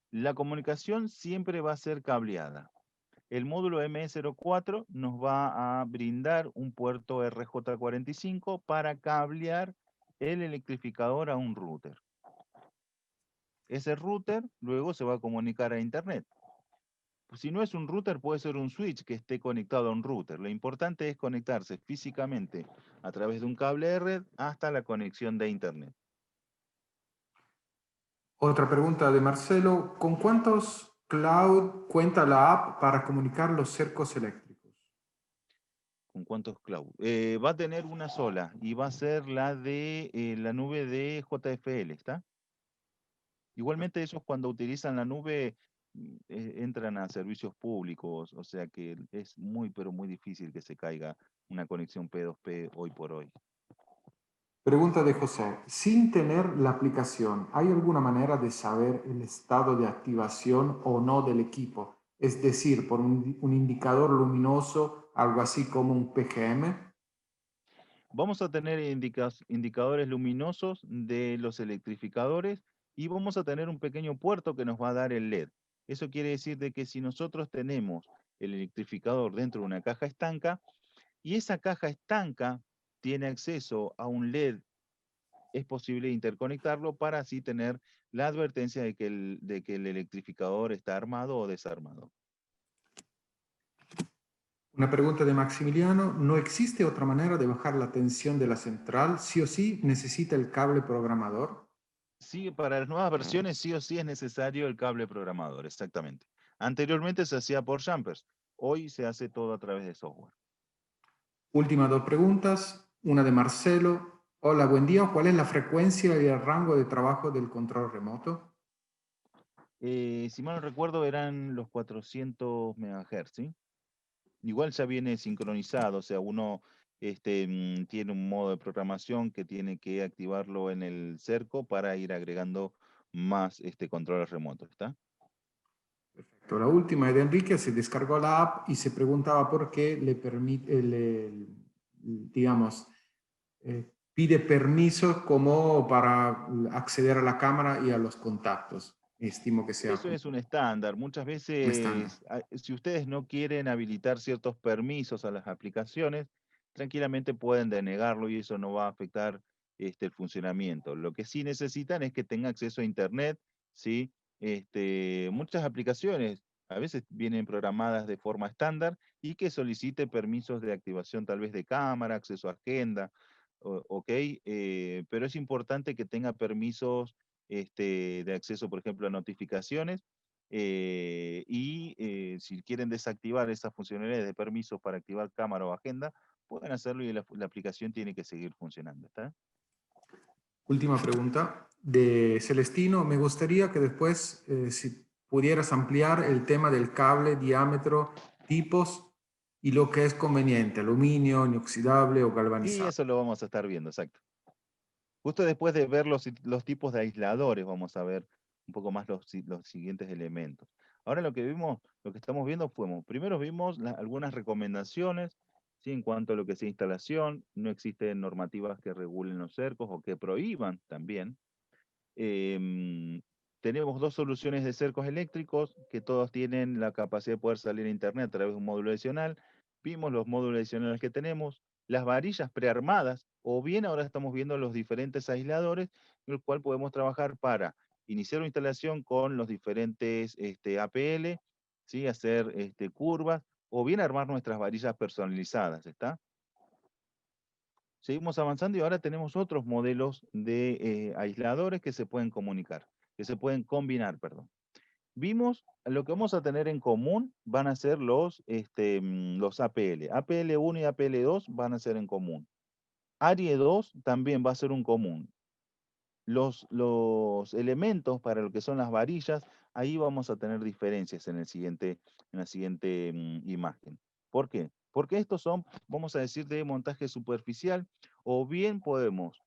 La comunicación siempre va a ser cableada. El módulo ME04 nos va a brindar un puerto RJ45 para cablear el electrificador a un router. Ese router luego se va a comunicar a Internet. Si no es un router, puede ser un switch que esté conectado a un router. Lo importante es conectarse físicamente a través de un cable de red hasta la conexión de Internet. Otra pregunta de Marcelo, ¿con cuántos cloud cuenta la app para comunicar los cercos eléctricos? ¿Con cuántos cloud? Va a tener una sola y va a ser la de la nube de JFL, ¿está? Igualmente ellos cuando utilizan la nube entran a servicios públicos, o sea que es muy, pero muy difícil que se caiga una conexión P2P hoy por hoy. Pregunta de José, sin tener la aplicación, ¿hay alguna manera de saber el estado de activación o no del equipo? Es decir, por un indicador luminoso, algo así como un PGM. Vamos a tener indicadores luminosos de los electrificadores y vamos a tener un pequeño puerto que nos va a dar el LED. Eso quiere decir de que si nosotros tenemos el electrificador dentro de una caja estanca y esa caja estanca tiene acceso a un LED, es posible interconectarlo para así tener la advertencia de que el electrificador está armado o desarmado. Una pregunta de Maximiliano, ¿no existe otra manera de bajar la tensión de la central? ¿Sí o sí necesita el cable programador? Sí, para las nuevas versiones sí o sí es necesario el cable programador, exactamente. Anteriormente se hacía por jumpers, Hoy se hace todo a través de software. Últimas dos preguntas. Una de Marcelo. Hola, buen día. ¿Cuál es la frecuencia y el rango de trabajo del control remoto? Si mal no recuerdo, eran los 400 MHz, ¿sí? Igual ya viene sincronizado, o sea, uno tiene un modo de programación que tiene que activarlo en el cerco para ir agregando más controles remotos, ¿está? Perfecto. La última es de Enrique. Se descargó la app y se preguntaba por qué le permite, digamos, pide permiso como para acceder a la cámara y a los contactos. Estimo que sea Eso es un estándar. Muchas un estándar. veces, si ustedes no quieren habilitar ciertos permisos a las aplicaciones, tranquilamente pueden denegarlo y eso no va a afectar el funcionamiento. Lo que sí necesitan es que tenga acceso a Internet, ¿sí? Muchas aplicaciones a veces vienen programadas de forma estándar y que solicite permisos de activación tal vez de cámara, acceso a agenda, ¿ok? Pero es importante que tenga permisos de acceso, por ejemplo, a notificaciones. Si quieren desactivar esas funcionalidades de permisos para activar cámara o agenda, pueden hacerlo y la aplicación tiene que seguir funcionando. ¿Está? Última pregunta de Celestino. Me gustaría que después, si pudieras ampliar el tema del cable, diámetro, tipos y lo que es conveniente, aluminio, inoxidable o Y galvanizado. eso lo vamos a estar viendo, exacto. Justo después de ver los tipos de aisladores, vamos a ver un poco más los siguientes elementos. Ahora lo que estamos viendo primero vimos algunas recomendaciones, ¿sí? En cuanto a lo que es instalación. No existen normativas que regulen los cercos o que prohíban también. Tenemos dos soluciones de cercos eléctricos que todos tienen la capacidad de poder salir a internet a través de un módulo adicional. Vimos los módulos adicionales que tenemos, las varillas prearmadas, o bien ahora estamos viendo los diferentes aisladores, en el cual podemos trabajar para iniciar una instalación con los diferentes APL, ¿sí? Hacer curvas, o bien armar nuestras varillas personalizadas, ¿está? Seguimos avanzando y ahora tenemos otros modelos de aisladores que se pueden que se pueden combinar, perdón. Vimos lo que vamos a tener en común van a ser los APL. APL1 y APL2 van a ser en común. ARIE 2 también va a ser un común. Los elementos para lo que son las varillas, ahí vamos a tener diferencias en la siguiente imagen. ¿Por qué? Porque estos son, vamos a decir, de montaje superficial, o bien podemos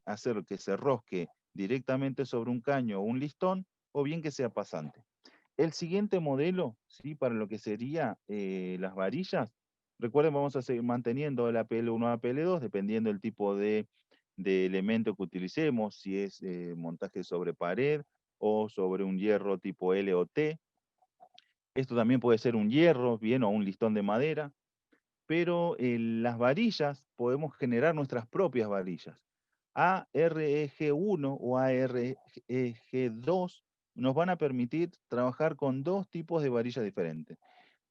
hacer que se rosque directamente sobre un caño o un listón, o bien que sea pasante. El siguiente modelo, ¿sí? Para lo que sería las varillas, recuerden, vamos a seguir manteniendo el APL1 o APL2, dependiendo del tipo de elemento que utilicemos, si es montaje sobre pared o sobre un hierro tipo L o T. Esto también puede ser un hierro, bien, o un listón de madera, pero las varillas podemos generar nuestras propias varillas. AREG1 o AREG2 nos van a permitir trabajar con dos tipos de varillas diferentes.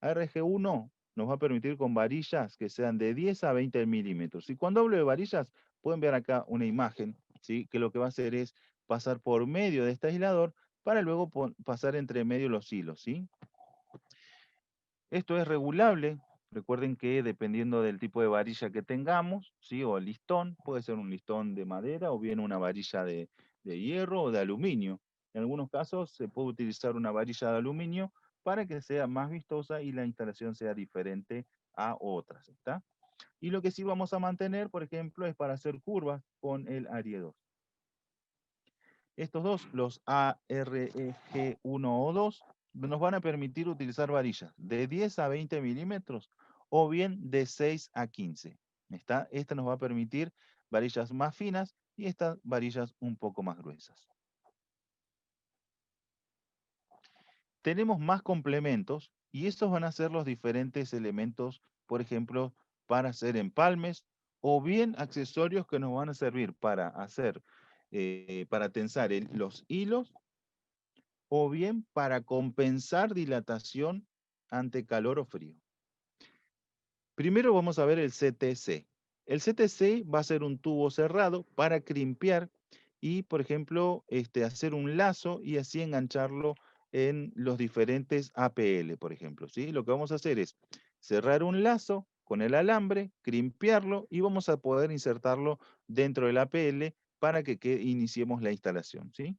ARG1 nos va a permitir con varillas que sean de 10 a 20 milímetros. Y cuando hablo de varillas, pueden ver acá una imagen, ¿sí? Que lo que va a hacer es pasar por medio de este aislador para luego pasar entre medio los hilos, ¿sí? Esto es regulable. Recuerden que dependiendo del tipo de varilla que tengamos, ¿sí? O el listón, puede ser un listón de madera o bien una varilla de hierro o de aluminio. En algunos casos se puede utilizar una varilla de aluminio para que sea más vistosa y la instalación sea diferente a otras, ¿está? Y lo que sí vamos a mantener, por ejemplo, es para hacer curvas con el ARIE 2. Estos dos, los AREG1 o 2, nos van a permitir utilizar varillas de 10 a 20 milímetros o bien de 6 a 15. Esta nos va a permitir varillas más finas y estas varillas un poco más gruesas. Tenemos más complementos y estos van a ser los diferentes elementos, por ejemplo, para hacer empalmes o bien accesorios que nos van a servir para hacer, para tensar los hilos o bien para compensar dilatación ante calor o frío. Primero vamos a ver el CTC. El CTC va a ser un tubo cerrado para crimpear y, por ejemplo, hacer un lazo y así engancharlo en los diferentes APL, por ejemplo, ¿sí? Lo que vamos a hacer es cerrar un lazo con el alambre, crimpearlo y vamos a poder insertarlo dentro del APL para que iniciemos la instalación, ¿sí?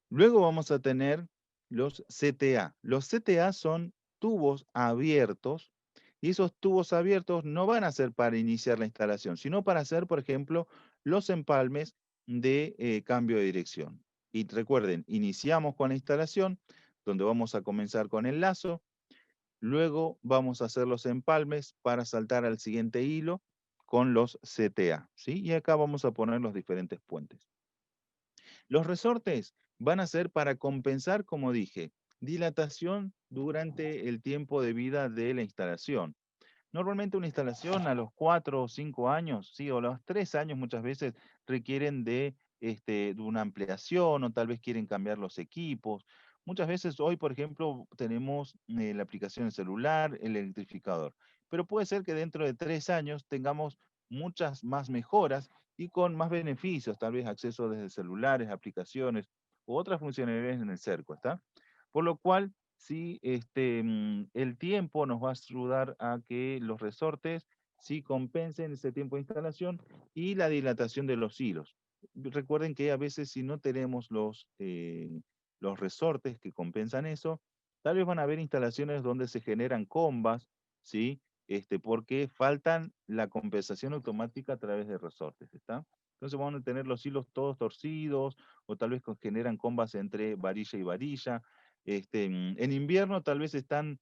Luego vamos a tener los CTA. Los CTA son tubos abiertos y esos tubos abiertos no van a ser para iniciar la instalación, sino para hacer, por ejemplo, los empalmes de cambio de dirección. Y recuerden, iniciamos con la instalación, donde vamos a comenzar con el lazo, luego vamos a hacer los empalmes para saltar al siguiente hilo con los CTA, ¿sí? Y acá vamos a poner los diferentes puentes. Los resortes van a ser para compensar, como dije, dilatación durante el tiempo de vida de la instalación. Normalmente una instalación a los 4 o 5 años, sí, o a los 3 años muchas veces requieren de una ampliación o tal vez quieren cambiar los equipos. Muchas veces hoy, por ejemplo, tenemos la aplicación del celular, el electrificador, pero puede ser que dentro de 3 años tengamos muchas más mejoras y con más beneficios, tal vez acceso desde celulares, aplicaciones u otras funcionalidades en el cerco, ¿está? Por lo cual, sí, el tiempo nos va a ayudar a que los resortes sí compensen ese tiempo de instalación y la dilatación de los hilos. Recuerden que a veces si no tenemos los resortes que compensan eso, tal vez van a haber instalaciones donde se generan combas, ¿sí? Porque faltan la compensación automática a través de resortes, ¿está? Entonces vamos a tener los hilos todos torcidos o tal vez generan combas entre varilla y varilla. En invierno tal vez están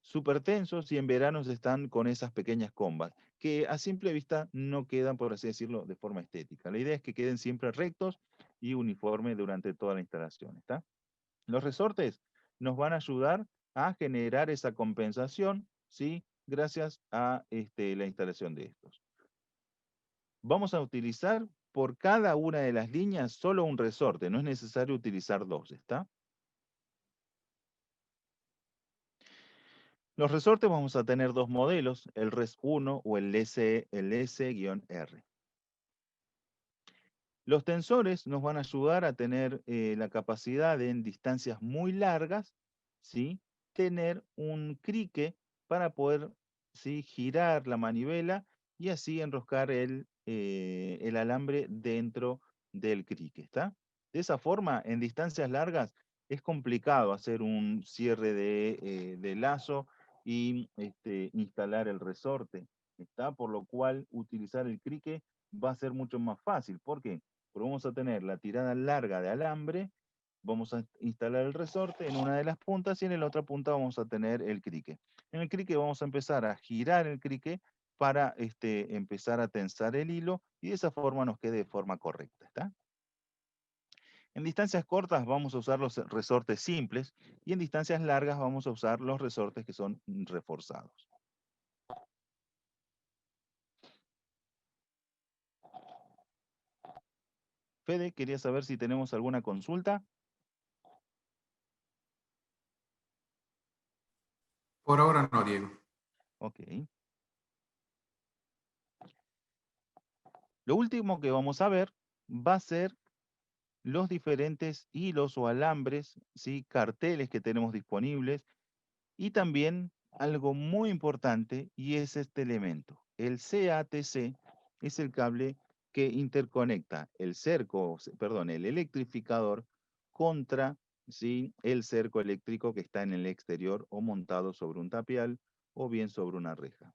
súper tensos y en verano están con esas pequeñas combas, que a simple vista no quedan, por así decirlo, de forma estética. La idea es que queden siempre rectos y uniformes durante toda la instalación, ¿está? Los resortes nos van a ayudar a generar esa compensación, ¿sí? Gracias a la instalación de estos. Vamos a utilizar por cada una de las líneas solo un resorte, no es necesario utilizar dos, ¿está? Los resortes vamos a tener dos modelos, el RES 1 o el S-R. Los tensores nos van a ayudar a tener la capacidad de en distancias muy largas, ¿sí? Tener un crique para poder, ¿sí? Girar la manivela y así enroscar el alambre dentro del crique, ¿está? De esa forma, en distancias largas es complicado hacer un cierre de lazo y instalar el resorte, ¿está? Por lo cual utilizar el crique va a ser mucho más fácil. ¿Por qué? Porque vamos a tener la tirada larga de alambre, vamos a instalar el resorte en una de las puntas y en la otra punta vamos a tener el crique. En el crique vamos a empezar a girar el crique para empezar a tensar el hilo y de esa forma nos quede de forma correcta, ¿está? En distancias cortas vamos a usar los resortes simples y en distancias largas vamos a usar los resortes que son reforzados. Fede, quería saber si tenemos alguna consulta. Por ahora no, Diego. Ok. Lo último que vamos a ver va a ser los diferentes hilos o alambres, ¿sí? Carteles que tenemos disponibles y también algo muy importante y es este elemento. El CATC es el cable que interconecta el cerco, perdón, el electrificador contra, ¿sí? El cerco eléctrico que está en el exterior o montado sobre un tapial o bien sobre una reja.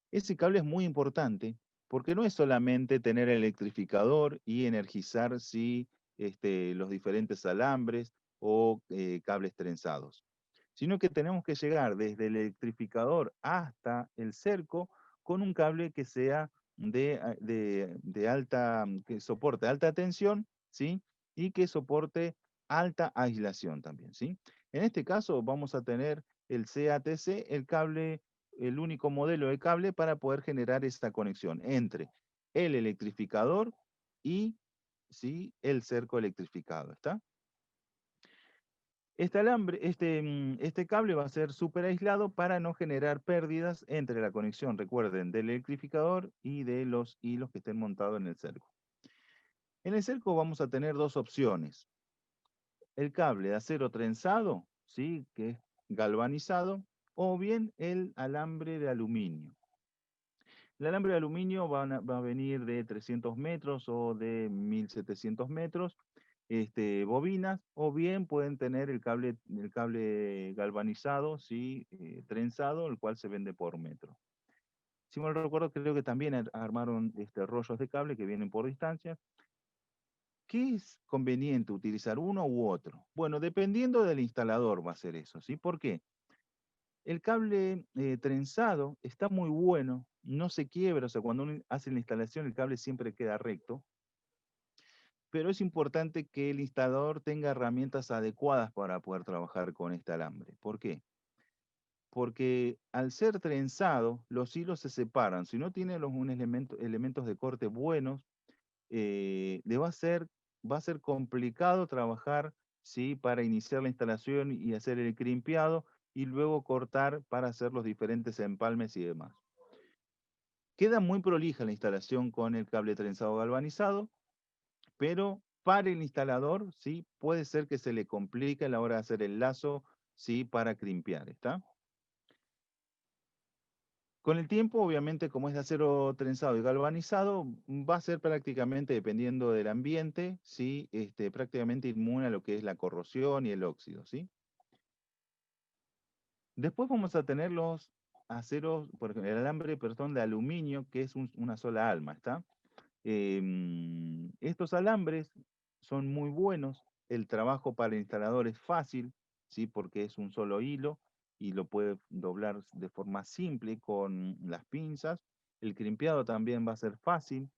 Ese cable es muy importante porque no es solamente tener el electrificador y energizar sí, los diferentes alambres o cables trenzados, sino que tenemos que llegar desde el electrificador hasta el cerco con un cable que sea de alta, que soporte alta tensión, ¿sí? Y que soporte alta aislación también, ¿sí? En este caso vamos a tener el CATC, el cable, el único modelo de cable para poder generar esta conexión entre el electrificador y, ¿sí? El cerco electrificado, ¿está? Este alambre, este cable va a ser súper aislado para no generar pérdidas entre la conexión, recuerden, del electrificador y de los hilos que estén montados en el cerco. En el cerco vamos a tener dos opciones. el cable de acero trenzado, ¿sí? Que es galvanizado, o bien el alambre de aluminio. El alambre de aluminio va a venir de 300 metros o de 1700 metros, bobinas, o bien pueden tener el cable galvanizado, ¿sí? Trenzado, el cual se vende por metro. Si mal recuerdo, creo que también armaron rollos de cable que vienen por distancia. ¿Qué es conveniente utilizar uno u otro? Bueno, dependiendo del instalador va a ser eso, ¿sí? ¿Por qué? El cable trenzado está muy bueno, no se quiebra, o sea, cuando uno hace la instalación el cable siempre queda recto, pero es importante que el instalador tenga herramientas adecuadas para poder trabajar con este alambre. ¿Por qué? Porque al ser trenzado, los hilos se separan. Si no tiene elementos de corte buenos, va a ser complicado trabajar, ¿sí? Para iniciar la instalación y hacer el crimpeado y luego cortar para hacer los diferentes empalmes y demás. Queda muy prolija la instalación con el cable trenzado galvanizado, pero para el instalador, ¿sí? Puede ser que se le complique a la hora de hacer el lazo, ¿sí? Para crimpear, ¿está? Con el tiempo, obviamente, como es de acero trenzado y galvanizado, va a ser prácticamente, dependiendo del ambiente, ¿sí? Prácticamente inmune a lo que es la corrosión y el óxido, ¿sí? Después vamos a tener los aceros, por ejemplo, el alambre, perdón, de aluminio, que es una sola alma, ¿está? Estos alambres son muy buenos, el trabajo para el instalador es fácil, ¿sí? Porque es un solo hilo y lo puede doblar de forma simple con las pinzas. El crimpeado también va a ser fácil,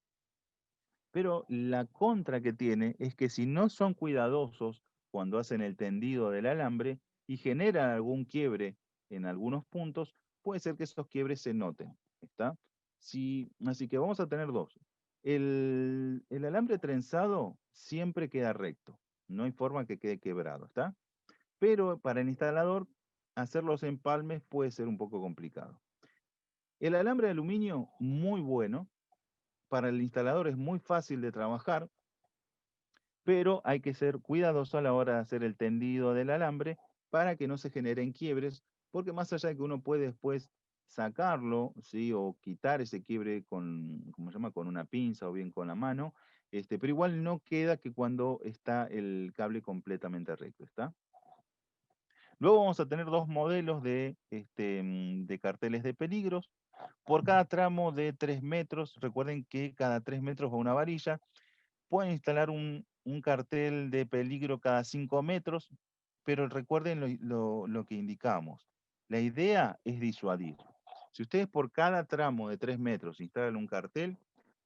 pero la contra que tiene es que si no son cuidadosos cuando hacen el tendido del alambre y generan algún quiebre en algunos puntos, puede ser que esos quiebres se noten, ¿está? Así que vamos a tener dos. El alambre trenzado siempre queda recto, no hay forma que quede quebrado, ¿está? Pero para el instalador, hacer los empalmes puede ser un poco complicado. El alambre de aluminio, muy bueno. Para el instalador es muy fácil de trabajar, pero hay que ser cuidadoso a la hora de hacer el tendido del alambre para que no se generen quiebres, porque más allá de que uno puede después sacarlo, ¿sí? O quitar ese quiebre con, ¿cómo se llama? Con una pinza o bien con la mano, pero igual no queda que cuando está el cable completamente recto, ¿está? Luego vamos a tener dos modelos de carteles de peligros. Por cada tramo de 3 metros, recuerden que cada 3 metros va una varilla, pueden instalar un cartel de peligro cada 5 metros, pero recuerden lo que indicamos. La idea es disuadir. Si ustedes por cada tramo de 3 metros instalan un cartel,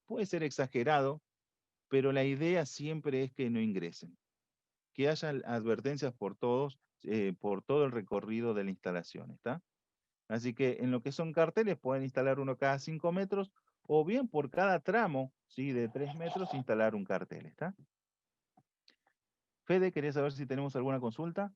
puede ser exagerado, pero la idea siempre es que no ingresen. Que haya advertencias por todos, por todo el recorrido de la instalación, ¿está? Así que en lo que son carteles pueden instalar uno cada 5 metros o bien por cada tramo, ¿sí? De 3 metros instalar un cartel, ¿está? Fede, quería saber si tenemos alguna consulta.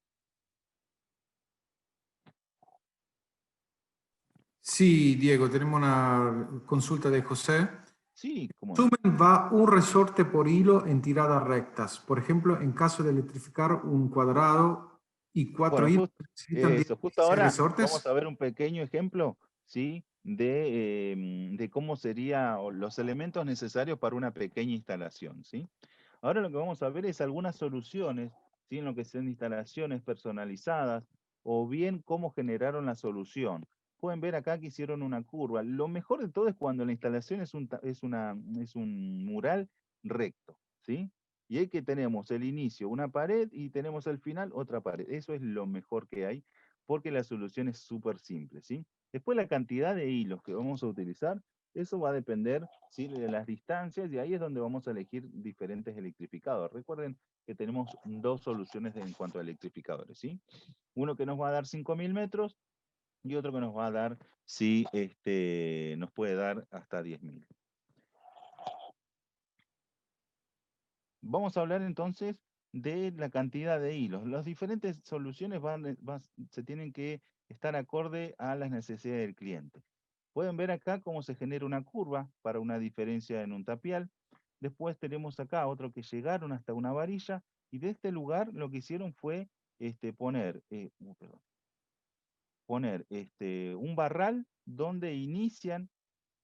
Sí, Diego, tenemos una consulta de José. Sí, cómo no. Resumen, va un resorte por hilo en tiradas rectas. Por ejemplo, en caso de electrificar un cuadrado y 4 Bueno, hilos, ¿necesitan justo 16 ahora vamos resortes? a ver un pequeño ejemplo, ¿sí? De cómo serían los elementos necesarios para una pequeña instalación, ¿sí? Ahora lo que vamos a ver es algunas soluciones, ¿sí? En lo que son instalaciones personalizadas, o bien cómo generaron la solución. Pueden ver acá que hicieron una curva. Lo mejor de todo es cuando la instalación es un mural recto, ¿sí? Y ahí que tenemos el inicio, una pared, y tenemos al final otra pared. Eso es lo mejor que hay, porque la solución es súper simple, ¿sí? Después la cantidad de hilos que vamos a utilizar, eso va a depender, ¿sí? De las distancias, y ahí es donde vamos a elegir diferentes electrificadores. Recuerden que tenemos dos soluciones en cuanto a electrificadores, ¿sí? Uno que nos va a dar 5.000 metros y otro que nos va a dar, sí, nos puede dar hasta 10.000. Vamos a hablar entonces de la cantidad de hilos. Las diferentes soluciones se tienen que estar acorde a las necesidades del cliente. Pueden ver acá cómo se genera una curva para una diferencia en un tapial. Después tenemos acá otro que llegaron hasta una varilla Y de este lugar lo que hicieron fue poner, un barral donde inician,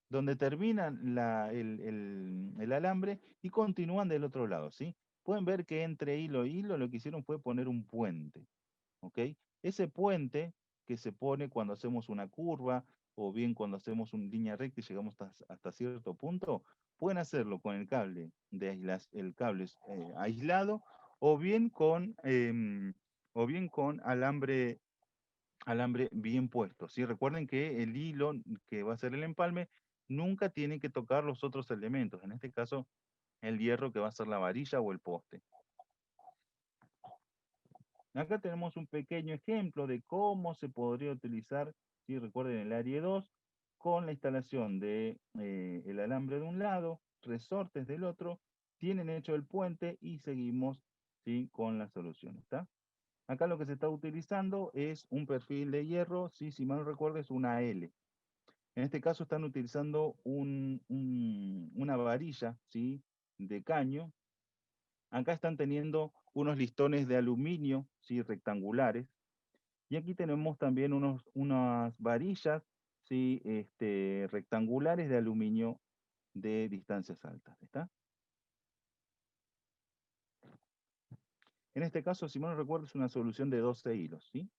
donde terminan el alambre y continúan del otro lado, ¿sí? Pueden ver que entre hilo e hilo lo que hicieron fue poner un puente, ¿ok? Ese puente que se pone cuando hacemos una curva o bien cuando hacemos una línea recta y llegamos hasta cierto punto, pueden hacerlo con el cable aislado o bien con alambre bien puesto, ¿sí? Recuerden que el hilo que va a ser el empalme nunca tiene que tocar los otros elementos, en este caso el hierro que va a ser la varilla o el poste. Acá tenemos un pequeño ejemplo de cómo se podría utilizar, si recuerden el área 2, con la instalación de el alambre de un lado, resortes del otro, tienen hecho el puente y seguimos, ¿sí?, con la solución, ¿está? Acá lo que se está utilizando es un perfil de hierro, ¿sí? Si mal no recuerdo es una L. En este caso están utilizando una varilla, ¿sí?, de caño. Acá están teniendo unos listones de aluminio, ¿sí?, rectangulares. Y aquí tenemos también unas varillas, ¿sí?, rectangulares de aluminio de distancias altas, ¿está? En este caso, si mal no recuerdo, es una solución de 12 hilos, ¿sí?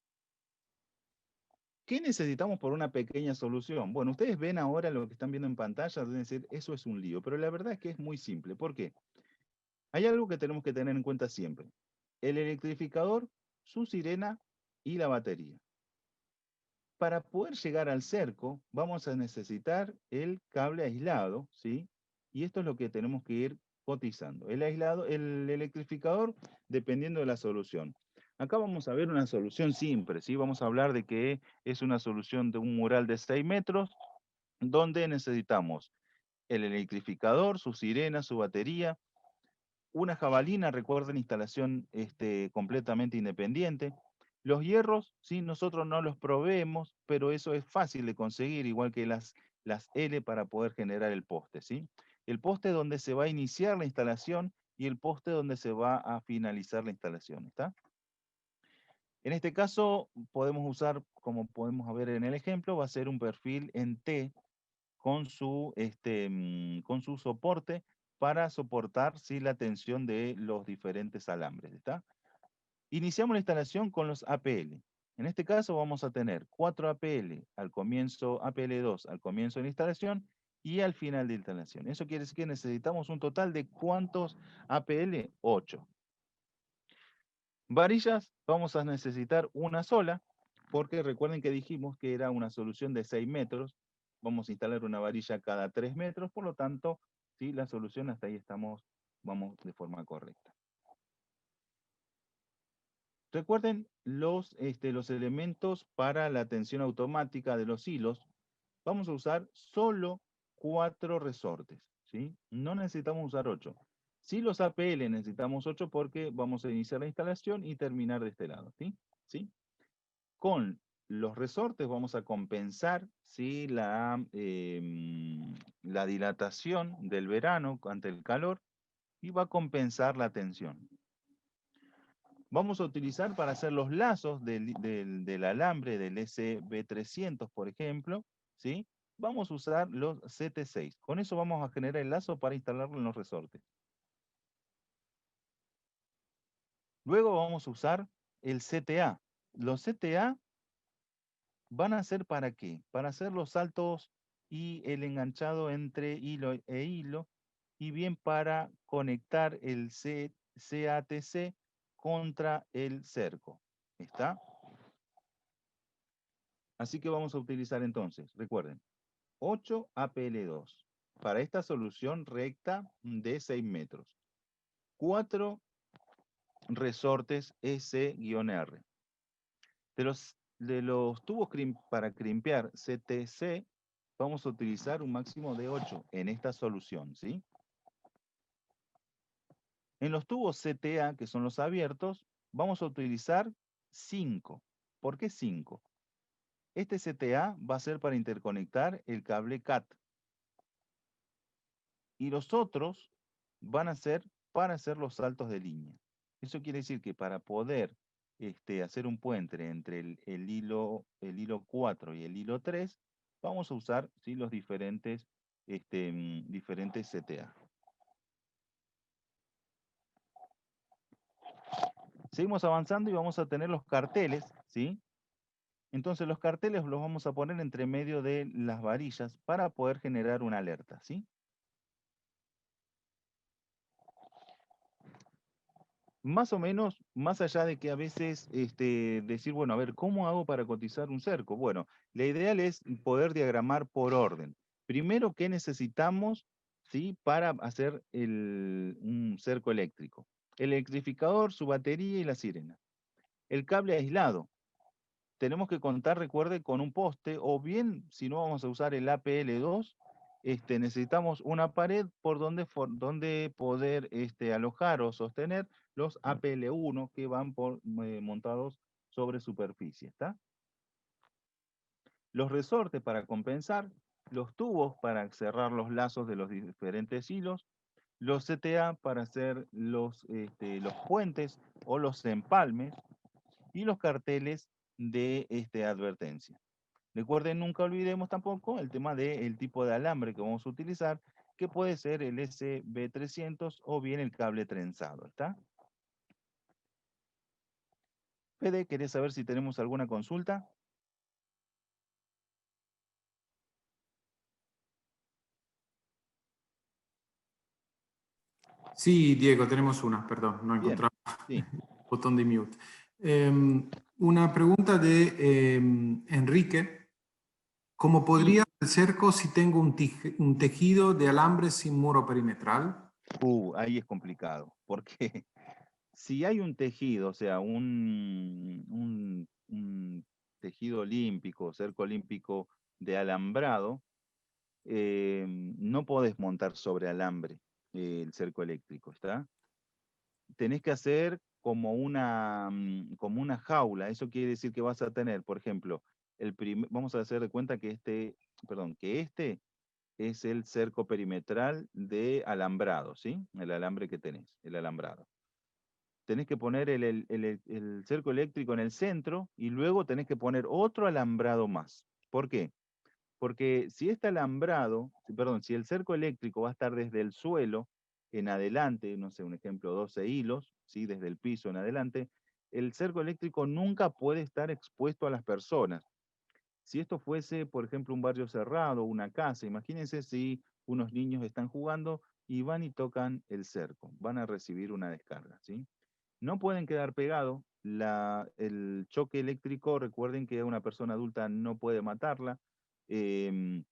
¿Qué necesitamos por una pequeña solución? Bueno, ustedes ven ahora lo que están viendo en pantalla, deben decir, eso es un lío, pero la verdad es que es muy simple. ¿Por qué? Hay algo que tenemos que tener en cuenta siempre. El electrificador, su sirena y la batería. Para poder llegar al cerco, vamos a necesitar el cable aislado, ¿sí? Y esto es lo que tenemos que ir cotizando. El electrificador, dependiendo de la solución. Acá vamos a ver una solución simple, ¿sí? Vamos a hablar de que es una solución de un mural de 6 metros, donde necesitamos el electrificador, su sirena, su batería, una jabalina, recuerden, instalación completamente independiente. Los hierros, sí, nosotros no los proveemos, pero eso es fácil de conseguir, igual que las L para poder generar el poste, ¿sí? El poste donde se va a iniciar la instalación y el poste donde se va a finalizar la instalación, ¿está? En este caso, podemos usar, como podemos ver en el ejemplo, va a ser un perfil en T con su soporte para soportar, ¿sí?, la tensión de los diferentes alambres, ¿está? Iniciamos la instalación con los APL. En este caso vamos a tener 4 APL al comienzo, APL2 al comienzo de la instalación y al final de la instalación. Eso quiere decir que necesitamos un total de ¿cuántos APL? 8. Varillas vamos a necesitar una sola, porque recuerden que dijimos que era una solución de 6 metros. Vamos a instalar una varilla cada 3 metros, por lo tanto, ¿sí?, la solución hasta ahí vamos de forma correcta. Recuerden los elementos para la tensión automática de los hilos. Vamos a usar solo 4 resortes, ¿sí? No necesitamos usar 8. Si los APL necesitamos 8 porque vamos a iniciar la instalación y terminar de este lado, ¿sí? ¿Sí? Con los resortes vamos a compensar, ¿sí?, la dilatación del verano ante el calor y va a compensar la tensión. Vamos a utilizar para hacer los lazos del alambre del SB300, por ejemplo, ¿sí? Vamos a usar los CT6. Con eso vamos a generar el lazo para instalarlo en los resortes. Luego vamos a usar el CTA. Los CTA van a ser ¿para qué? Para hacer los saltos y el enganchado entre hilo e hilo, y bien para conectar el CATC contra el cerco. ¿Está? Así que vamos a utilizar entonces, recuerden, 8 APL2 para esta solución recta de 6 metros. 4 resortes S-R. De los tubos para crimpear CTC, vamos a utilizar un máximo de 8 en esta solución, ¿sí? En los tubos CTA, que son los abiertos, vamos a utilizar 5. ¿Por qué 5? Este CTA va a ser para interconectar el cable CAT. Y los otros van a ser para hacer los saltos de línea. Eso quiere decir que para poder hacer un puente entre el hilo 4 y el hilo 3, vamos a usar, ¿sí?, los diferentes, diferentes CTA. Seguimos avanzando y vamos a tener los carteles, ¿sí? Entonces los carteles los vamos a poner entre medio de las varillas para poder generar una alerta, ¿sí? Más o menos, más allá de que a veces decir, bueno, a ver, ¿cómo hago para cotizar un cerco? Bueno, la ideal es poder diagramar por orden. Primero, ¿qué necesitamos, sí, para hacer un cerco eléctrico? El electrificador, su batería y la sirena. El cable aislado. Tenemos que contar, recuerde, con un poste, o bien, si no vamos a usar el APL2, necesitamos una pared por donde poder alojar o sostener los APL1 que van montados sobre superficie, ¿está? Los resortes para compensar, los tubos para cerrar los lazos de los diferentes hilos, los CTA para hacer los puentes o los empalmes, y los carteles de advertencia. Recuerden, nunca olvidemos tampoco el tema del tipo de alambre que vamos a utilizar, que puede ser el SB300 o bien el cable trenzado, ¿está? Fede, ¿querés saber si tenemos alguna consulta? Sí, Diego, tenemos una, perdón, no Bien, encontramos sí. el botón de mute. Una pregunta de Enrique. ¿Cómo podría Sí. el cerco si tengo un tejido de alambre sin muro perimetral? Ahí es complicado, porque si hay un tejido, o sea, un tejido olímpico, cerco olímpico de alambrado, no podés montar sobre alambre el cerco eléctrico, ¿está? Tenés que hacer como como una jaula. Eso quiere decir que vas a tener, por ejemplo, vamos a hacer de cuenta que este es el cerco perimetral de alambrado, ¿sí? El alambre que tenés, el alambrado. Tenés que poner el cerco eléctrico en el centro y luego tenés que poner otro alambrado más. ¿Por qué? Porque si si el cerco eléctrico va a estar desde el suelo en adelante, no sé, un ejemplo, 12 hilos, ¿sí?, desde el piso en adelante, el cerco eléctrico nunca puede estar expuesto a las personas. Si esto fuese, por ejemplo, un barrio cerrado, una casa, imagínense si unos niños están jugando y van y tocan el cerco, van a recibir una descarga, ¿sí? No pueden quedar pegados. El choque eléctrico, recuerden que una persona adulta no puede matarla. em,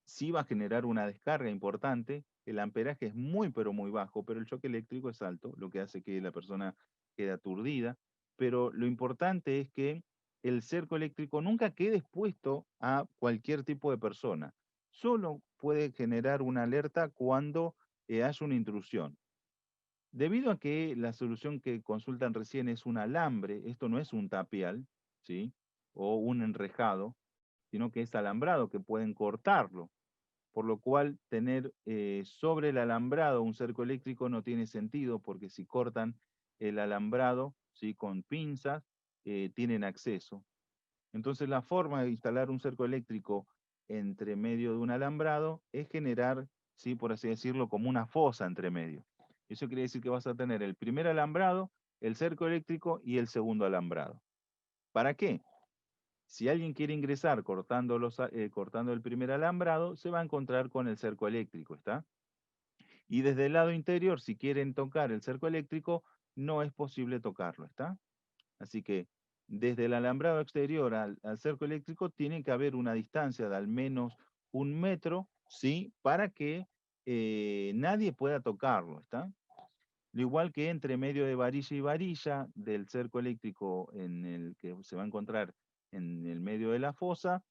sí va a generar una descarga importante. El amperaje es muy, pero muy bajo, pero el choque eléctrico es alto, lo que hace que la persona quede aturdida. Pero lo importante es que el cerco eléctrico nunca quede expuesto a cualquier tipo de persona. Solo puede generar una alerta cuando haya una intrusión. Debido a que la solución que consultan recién es un alambre, esto no es un tapial, ¿sí?, o un enrejado, sino que es alambrado, que pueden cortarlo, por lo cual tener sobre el alambrado un cerco eléctrico no tiene sentido, porque si cortan el alambrado, ¿sí?, con pinzas, tienen acceso. Entonces la forma de instalar un cerco eléctrico entre medio de un alambrado es generar, ¿sí?, por así decirlo, como una fosa entre medio. Eso quiere decir que vas a tener el primer alambrado, el cerco eléctrico y el segundo alambrado. ¿Para qué? Si alguien quiere ingresar cortando el primer alambrado, se va a encontrar con el cerco eléctrico, ¿está? Y desde el lado interior, si quieren tocar el cerco eléctrico, no es posible tocarlo, ¿está? Así que desde el alambrado exterior al cerco eléctrico tiene que haber una distancia de al menos 1 metro, ¿sí?, para que nadie pueda tocarlo, ¿está? Lo igual que entre medio de varilla y varilla del cerco eléctrico en el que se va a encontrar en el medio de la fosa,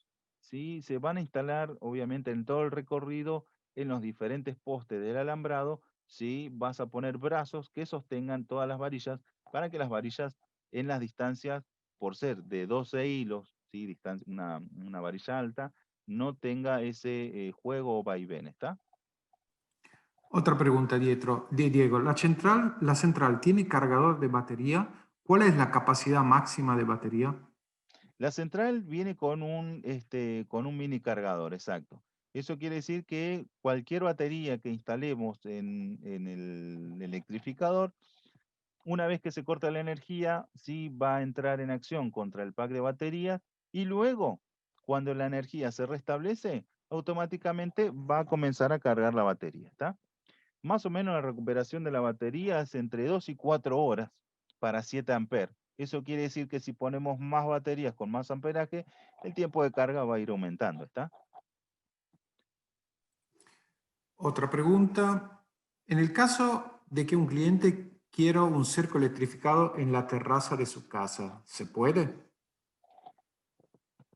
¿sí?, se van a instalar obviamente en todo el recorrido, en los diferentes postes del alambrado, ¿sí?, vas a poner brazos que sostengan todas las varillas para que las varillas en las distancias, por ser de 12 hilos, ¿sí?, una varilla alta, no tenga ese juego o vaivén, ¿está? Otra pregunta, Diego. ¿La central tiene cargador de batería? ¿Cuál es la capacidad máxima de batería? La central viene con un mini cargador, exacto. Eso quiere decir que cualquier batería que instalemos en el electrificador, una vez que se corta la energía, sí va a entrar en acción contra el pack de baterías y luego, cuando la energía se restablece, automáticamente va a comenzar a cargar la batería, ¿está? Más o menos la recuperación de la batería es entre 2 y 4 horas para 7 amperes. Eso quiere decir que si ponemos más baterías con más amperaje, el tiempo de carga va a ir aumentando, ¿está? Otra pregunta. En el caso de que un cliente quiera un cerco electrificado en la terraza de su casa, ¿se puede?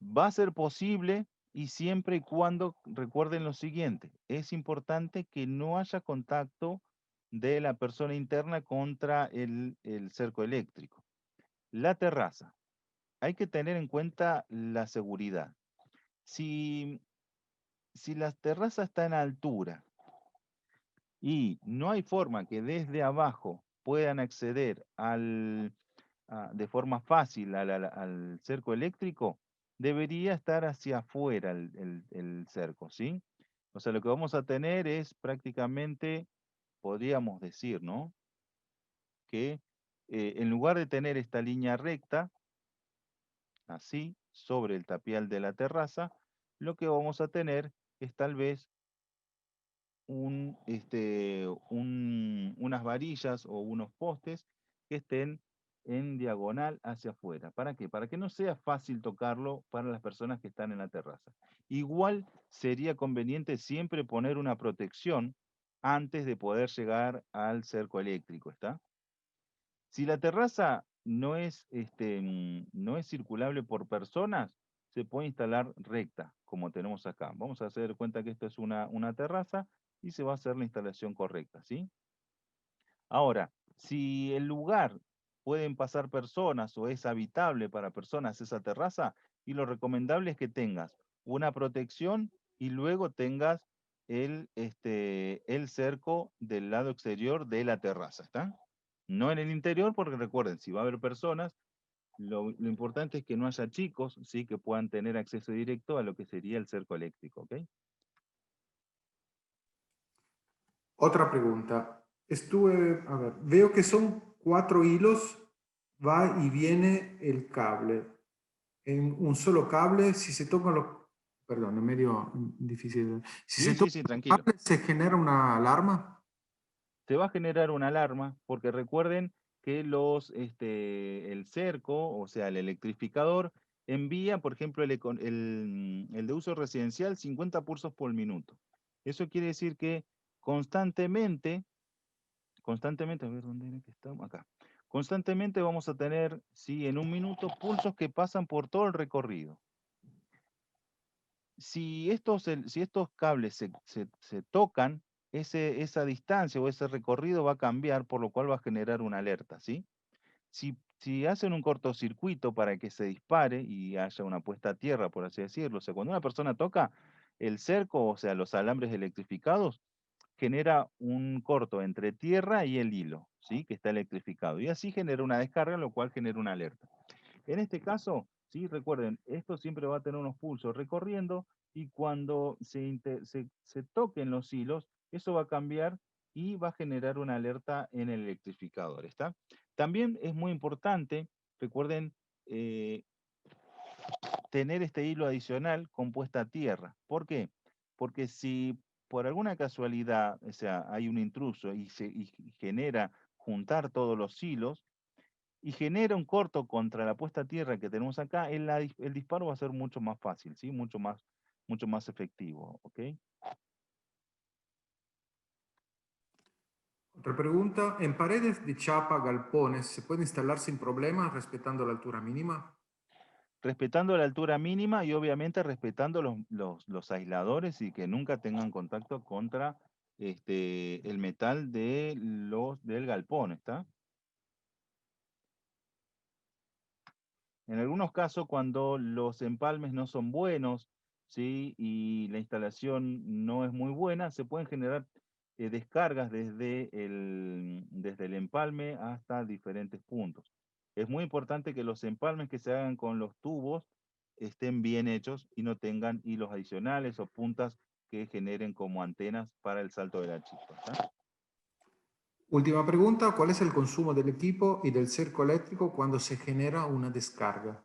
Va a ser posible y siempre y cuando recuerden lo siguiente, es importante que no haya contacto de la persona interna contra el cerco eléctrico. La terraza, hay que tener en cuenta la seguridad. Si, si la terraza está en altura y no hay forma que desde abajo puedan acceder de forma fácil al cerco eléctrico, debería estar hacia afuera el cerco, ¿sí? O sea, lo que vamos a tener es prácticamente, podríamos decir, ¿no? Que en lugar de tener esta línea recta, así, sobre el tapial de la terraza, lo que vamos a tener es tal vez unas varillas o unos postes que estén en diagonal hacia afuera. ¿Para qué? Para que no sea fácil tocarlo para las personas que están en la terraza. Igual sería conveniente siempre poner una protección antes de poder llegar al cerco eléctrico, ¿está? Si la terraza no es circulable por personas, se puede instalar recta, como tenemos acá. Vamos a hacer cuenta que esto es una terraza y se va a hacer la instalación correcta, ¿sí? Ahora, si el lugar pueden pasar personas o es habitable para personas esa terraza, y lo recomendable es que tengas una protección y luego tengas el cerco del lado exterior de la terraza, ¿está? No en el interior, porque recuerden, si va a haber personas, lo importante es que no haya chicos, ¿sí? Que puedan tener acceso directo a lo que sería el cerco eléctrico, ¿ok? Otra pregunta. A ver, veo que son 4 hilos, va y viene el cable. En un solo cable, si se tocan los... Perdón, es medio difícil. Si se Sí, sí, tocan sí, los tranquilo. cables, ¿se genera una alarma? Se va a generar una alarma, porque recuerden que el cerco, o sea, el electrificador, envía, por ejemplo, el de uso residencial 50 pulsos por minuto. Eso quiere decir que constantemente, a ver, ¿dónde era que estamos? Acá. Constantemente vamos a tener, sí, en un minuto, pulsos que pasan por todo el recorrido. Si estos cables se tocan, esa distancia o ese recorrido va a cambiar, por lo cual va a generar una alerta, ¿sí? Si hacen un cortocircuito para que se dispare y haya una puesta a tierra, por así decirlo, o sea, cuando una persona toca el cerco, o sea, los alambres electrificados, genera un corto entre tierra y el hilo, ¿sí? Que está electrificado. Y así genera una descarga, lo cual genera una alerta. En este caso, sí, recuerden, esto siempre va a tener unos pulsos recorriendo y cuando se toquen los hilos, eso va a cambiar y va a generar una alerta en el electrificador, ¿está? También es muy importante, recuerden, eh, tener este hilo adicional compuesta a tierra. ¿Por qué? Porque si por alguna casualidad, o sea, hay un intruso y genera juntar todos los hilos, y genera un corto contra la puesta a tierra que tenemos acá, el disparo va a ser mucho más fácil, ¿sí? Mucho más efectivo, ¿ok? Otra pregunta. ¿En paredes de chapa, galpones, se puede instalar sin problemas respetando la altura mínima? Respetando la altura mínima y obviamente respetando los aisladores y que nunca tengan contacto contra el metal del galpón, ¿está? En algunos casos, cuando los empalmes no son buenos, ¿sí? Y la instalación no es muy buena, se pueden generar descargas desde el empalme hasta diferentes puntos. Es muy importante que los empalmes que se hagan con los tubos estén bien hechos y no tengan hilos adicionales o puntas que generen como antenas para el salto de la chispa, ¿está? Última pregunta, ¿cuál es el consumo del equipo y del cerco eléctrico cuando se genera una descarga?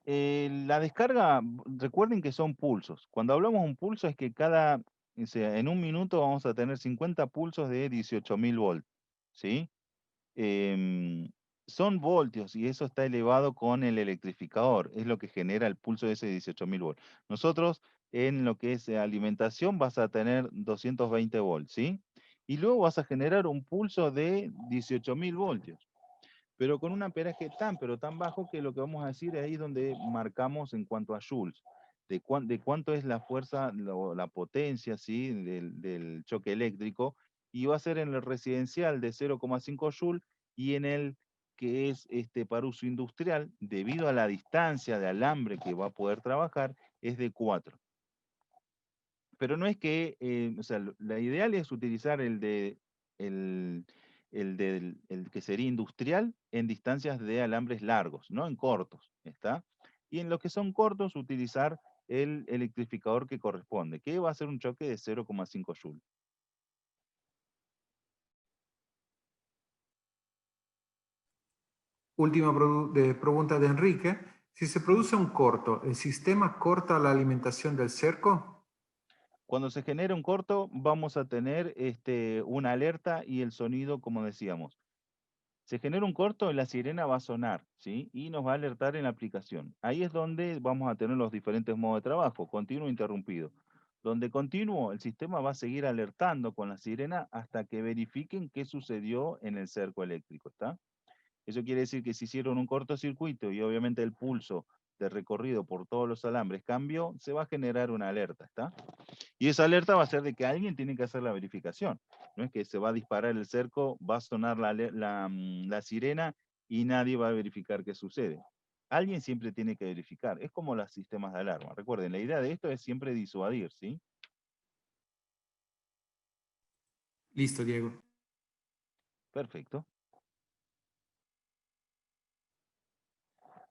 La descarga, recuerden que son pulsos. Cuando hablamos de un pulso es que o sea, en un minuto vamos a tener 50 pulsos de 18.000 volts, ¿sí? Em, Son voltios y eso está elevado con el electrificador, es lo que genera el pulso de ese 18.000 volts. Nosotros en lo que es alimentación vas a tener 220 volts, ¿sí? Y luego vas a generar un pulso de 18.000 voltios, pero con un amperaje pero tan bajo que lo que vamos a decir es ahí donde marcamos en cuanto a joules, de cuánto es la fuerza, la potencia, ¿sí? del choque eléctrico, y va a ser en el residencial de 0,5 joules y en el que es para uso industrial, debido a la distancia de alambre que va a poder trabajar, es de 4. Pero no es que, o sea, la ideal es utilizar el, el que sería industrial en distancias de alambres largos, no en cortos, ¿está? Y en los que son cortos, utilizar el electrificador que corresponde, que va a ser un choque de 0,5 joules. Última pregunta de Enrique. Si se produce un corto, ¿el sistema corta la alimentación del cerco? Cuando se genera un corto, vamos a tener una alerta y el sonido, como decíamos. Se genera un corto y la sirena va a sonar, ¿sí? Y nos va a alertar en la aplicación. Ahí es donde vamos a tener los diferentes modos de trabajo, continuo e interrumpido. Donde continuo, el sistema va a seguir alertando con la sirena hasta que verifiquen qué sucedió en el cerco eléctrico, ¿está? Eso quiere decir que si hicieron un cortocircuito y obviamente el pulso de recorrido por todos los alambres cambió, se va a generar una alerta, ¿está? Y esa alerta va a ser de que alguien tiene que hacer la verificación. No es que se va a disparar el cerco, va a sonar la sirena y nadie va a verificar qué sucede. Alguien siempre tiene que verificar. Es como los sistemas de alarma. Recuerden, la idea de esto es siempre disuadir, ¿sí? Listo, Diego. Perfecto.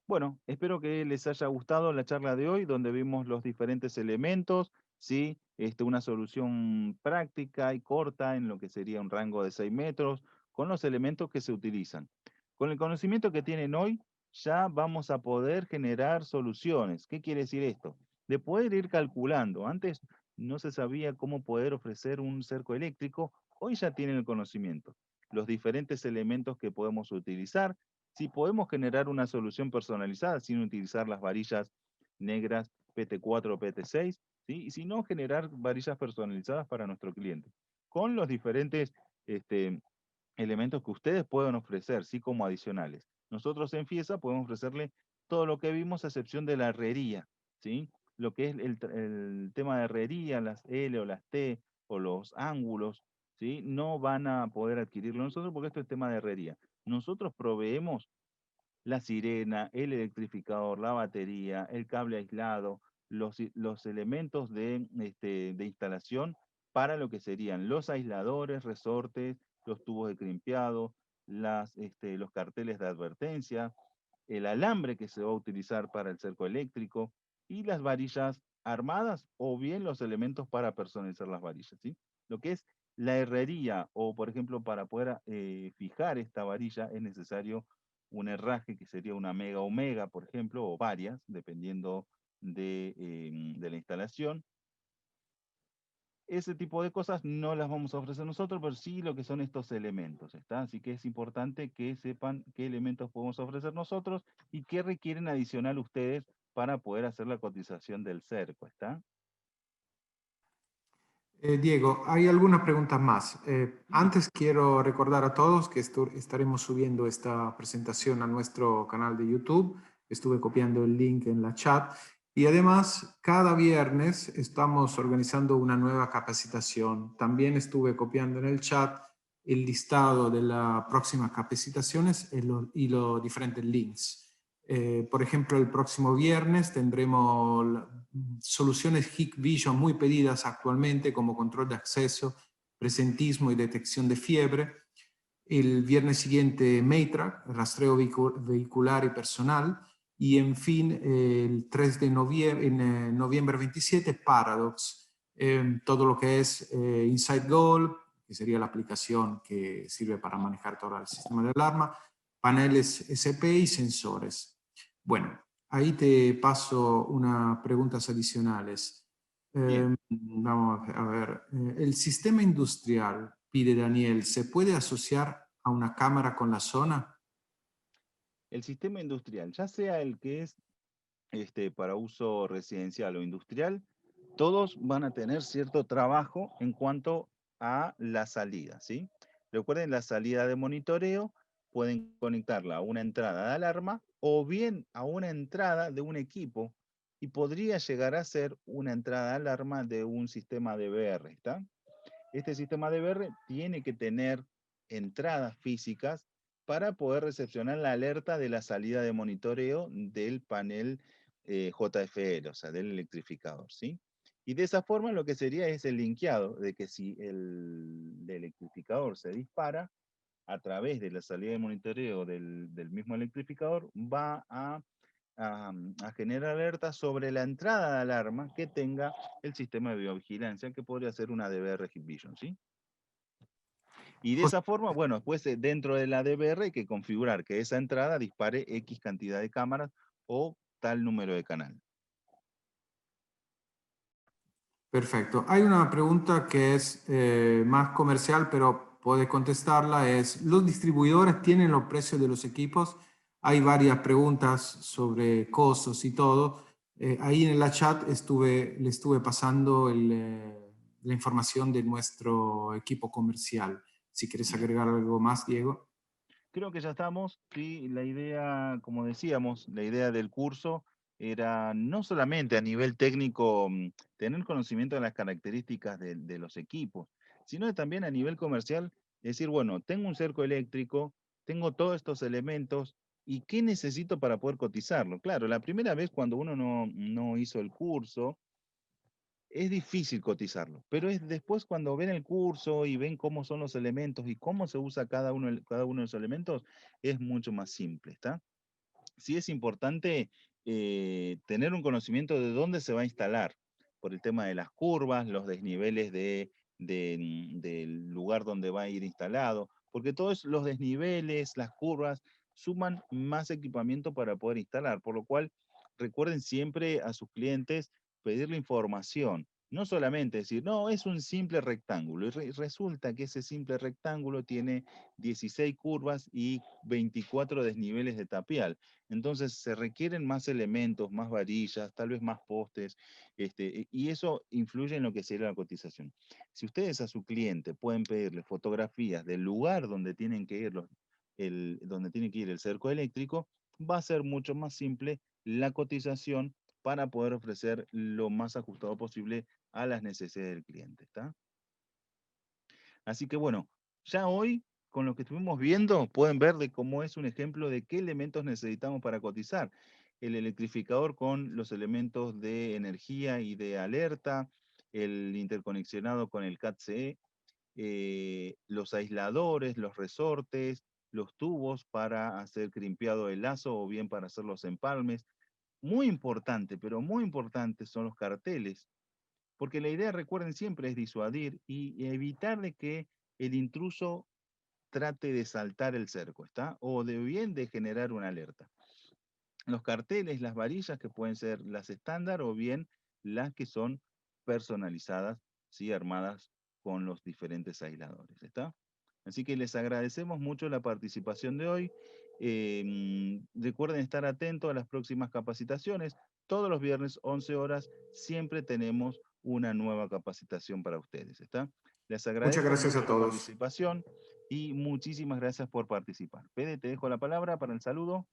Bueno, espero que les haya gustado la charla de hoy, donde vimos los diferentes elementos, ¿sí? Una solución práctica y corta en lo que sería un rango de 6 metros, con los elementos que se utilizan. Con el conocimiento que tienen hoy, ya vamos a poder generar soluciones. ¿Qué quiere decir esto? De poder ir calculando. Antes no se sabía cómo poder ofrecer un cerco eléctrico, hoy ya tienen el conocimiento. Los diferentes elementos que podemos utilizar, si podemos generar una solución personalizada sin utilizar las varillas negras PT4 o PT6, ¿sí? Y si no, generar varillas personalizadas para nuestro cliente, con los diferentes elementos que ustedes puedan ofrecer, ¿sí? Como adicionales. Nosotros en FIESA podemos ofrecerle todo lo que vimos a excepción de la herrería, ¿sí? Lo que es el tema de herrería, las L o las T o los ángulos, ¿sí? No van a poder adquirirlo nosotros porque esto es tema de herrería. Nosotros proveemos la sirena, el electrificador, la batería, el cable aislado, los elementos de instalación para lo que serían los aisladores, resortes, los tubos de crimpeado, los carteles de advertencia, el alambre que se va a utilizar para el cerco eléctrico y las varillas armadas o bien los elementos para personalizar las varillas, ¿sí? Lo que es la herrería o, por ejemplo, para poder fijar esta varilla es necesario un herraje que sería una mega omega, por ejemplo, o varias, dependiendo de la instalación. Ese tipo de cosas no las vamos a ofrecer nosotros, pero sí lo que son estos elementos, ¿está? Así que es importante que sepan qué elementos podemos ofrecer nosotros y qué requieren adicional ustedes para poder hacer la cotización del cerco, ¿está? Diego, hay algunas preguntas más. Antes quiero recordar a todos que estaremos subiendo esta presentación a nuestro canal de YouTube. Estuve copiando el link en la chat. Y además, cada viernes estamos organizando una nueva capacitación. También estuve copiando en el chat el listado de las próximas capacitaciones y los diferentes links. Por ejemplo, el próximo viernes tendremos soluciones Hikvision muy pedidas actualmente como control de acceso presentismo y detección de fiebre. El viernes siguiente, Maytrack, rastreo vehicular y personal. Y en fin, el 3 de noviembre, en noviembre 27, Paradox, todo lo que es Inside Goal, que sería la aplicación que sirve para manejar todo el sistema de alarma, paneles SP y sensores. Bueno, ahí te paso unas preguntas adicionales. Vamos a ver. El sistema industrial, pide Daniel, ¿se puede asociar a una cámara con la zona? El sistema industrial, ya sea el que es para uso residencial o industrial, todos van a tener cierto trabajo en cuanto a la salida, ¿sí? Recuerden, la salida de monitoreo pueden conectarla a una entrada de alarma o bien a una entrada de un equipo y podría llegar a ser una entrada de alarma de un sistema DVR, ¿está? Este sistema DVR tiene que tener entradas físicas para poder recepcionar la alerta de la salida de monitoreo del panel JFL, o sea, del electrificador, ¿sí? Y de esa forma lo que sería es el linkeado, de que si el electrificador se dispara, a través de la salida de monitoreo del mismo electrificador, va a generar alertas sobre la entrada de alarma que tenga el sistema de biovigilancia, que podría ser una DVR Hikvision, ¿sí? Y de esa forma, bueno, después dentro de la DVR hay que configurar que esa entrada dispare X cantidad de cámaras o tal número de canal. Perfecto. Hay una pregunta que es más comercial, pero puede contestarla. Es, ¿los distribuidores tienen los precios de los equipos? Hay varias preguntas sobre costos y todo. Ahí en la chat le estuve pasando la información de nuestro equipo comercial. Si quieres agregar algo más, Diego. Creo que ya estamos, sí, la idea, como decíamos, la idea del curso era no solamente a nivel técnico tener conocimiento de las características de los equipos, sino también a nivel comercial, decir, bueno, tengo un cerco eléctrico, tengo todos estos elementos, ¿y qué necesito para poder cotizarlo? Claro, la primera vez cuando uno no hizo el curso, es difícil cotizarlo, pero es después cuando ven el curso y ven cómo son los elementos y cómo se usa cada uno de los elementos, es mucho más simple, ¿está? Sí es importante tener un conocimiento de dónde se va a instalar, por el tema de las curvas, los desniveles del lugar donde va a ir instalado, porque todos los desniveles, las curvas, suman más equipamiento para poder instalar, por lo cual recuerden siempre a sus clientes pedirle información. No solamente decir, no, es un simple rectángulo. Y resulta que ese simple rectángulo tiene 16 curvas y 24 desniveles de tapial. Entonces se requieren más elementos, más varillas, tal vez más postes, y eso influye en lo que sería la cotización. Si ustedes a su cliente pueden pedirle fotografías del lugar donde tienen que ir donde tiene que ir el cerco eléctrico, va a ser mucho más simple la cotización para poder ofrecer lo más ajustado posible a las necesidades del cliente, ¿está? Así que bueno, ya hoy, con lo que estuvimos viendo, pueden ver de cómo es un ejemplo de qué elementos necesitamos para cotizar. El electrificador con los elementos de energía y de alerta, el interconexionado con el CAT-CE, los aisladores, los resortes, los tubos para hacer crimpeado el lazo o bien para hacer los empalmes. Muy importante, pero muy importante son los carteles, porque la idea, recuerden siempre, es disuadir y evitar de que el intruso trate de saltar el cerco, ¿está? O de bien de generar una alerta. Los carteles, las varillas que pueden ser las estándar o bien las que son personalizadas, ¿sí? Armadas con los diferentes aisladores, ¿está? Así que les agradecemos mucho la participación de hoy. Recuerden estar atentos a las próximas capacitaciones. Todos los viernes, 11 horas, siempre tenemos una nueva capacitación para ustedes, ¿está? Les Muchas agradezco gracias mucho a la todos. participación y muchísimas gracias por participar. Pede, te dejo la palabra para el saludo.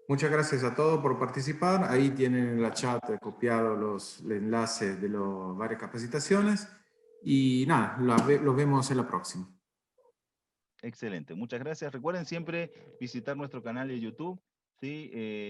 Muchas gracias a todos por participar. Ahí tienen en la chat copiado los enlaces de las varias capacitaciones. Y nada, los vemos en la próxima. Excelente, muchas gracias. Recuerden siempre visitar nuestro canal de YouTube, ¿sí?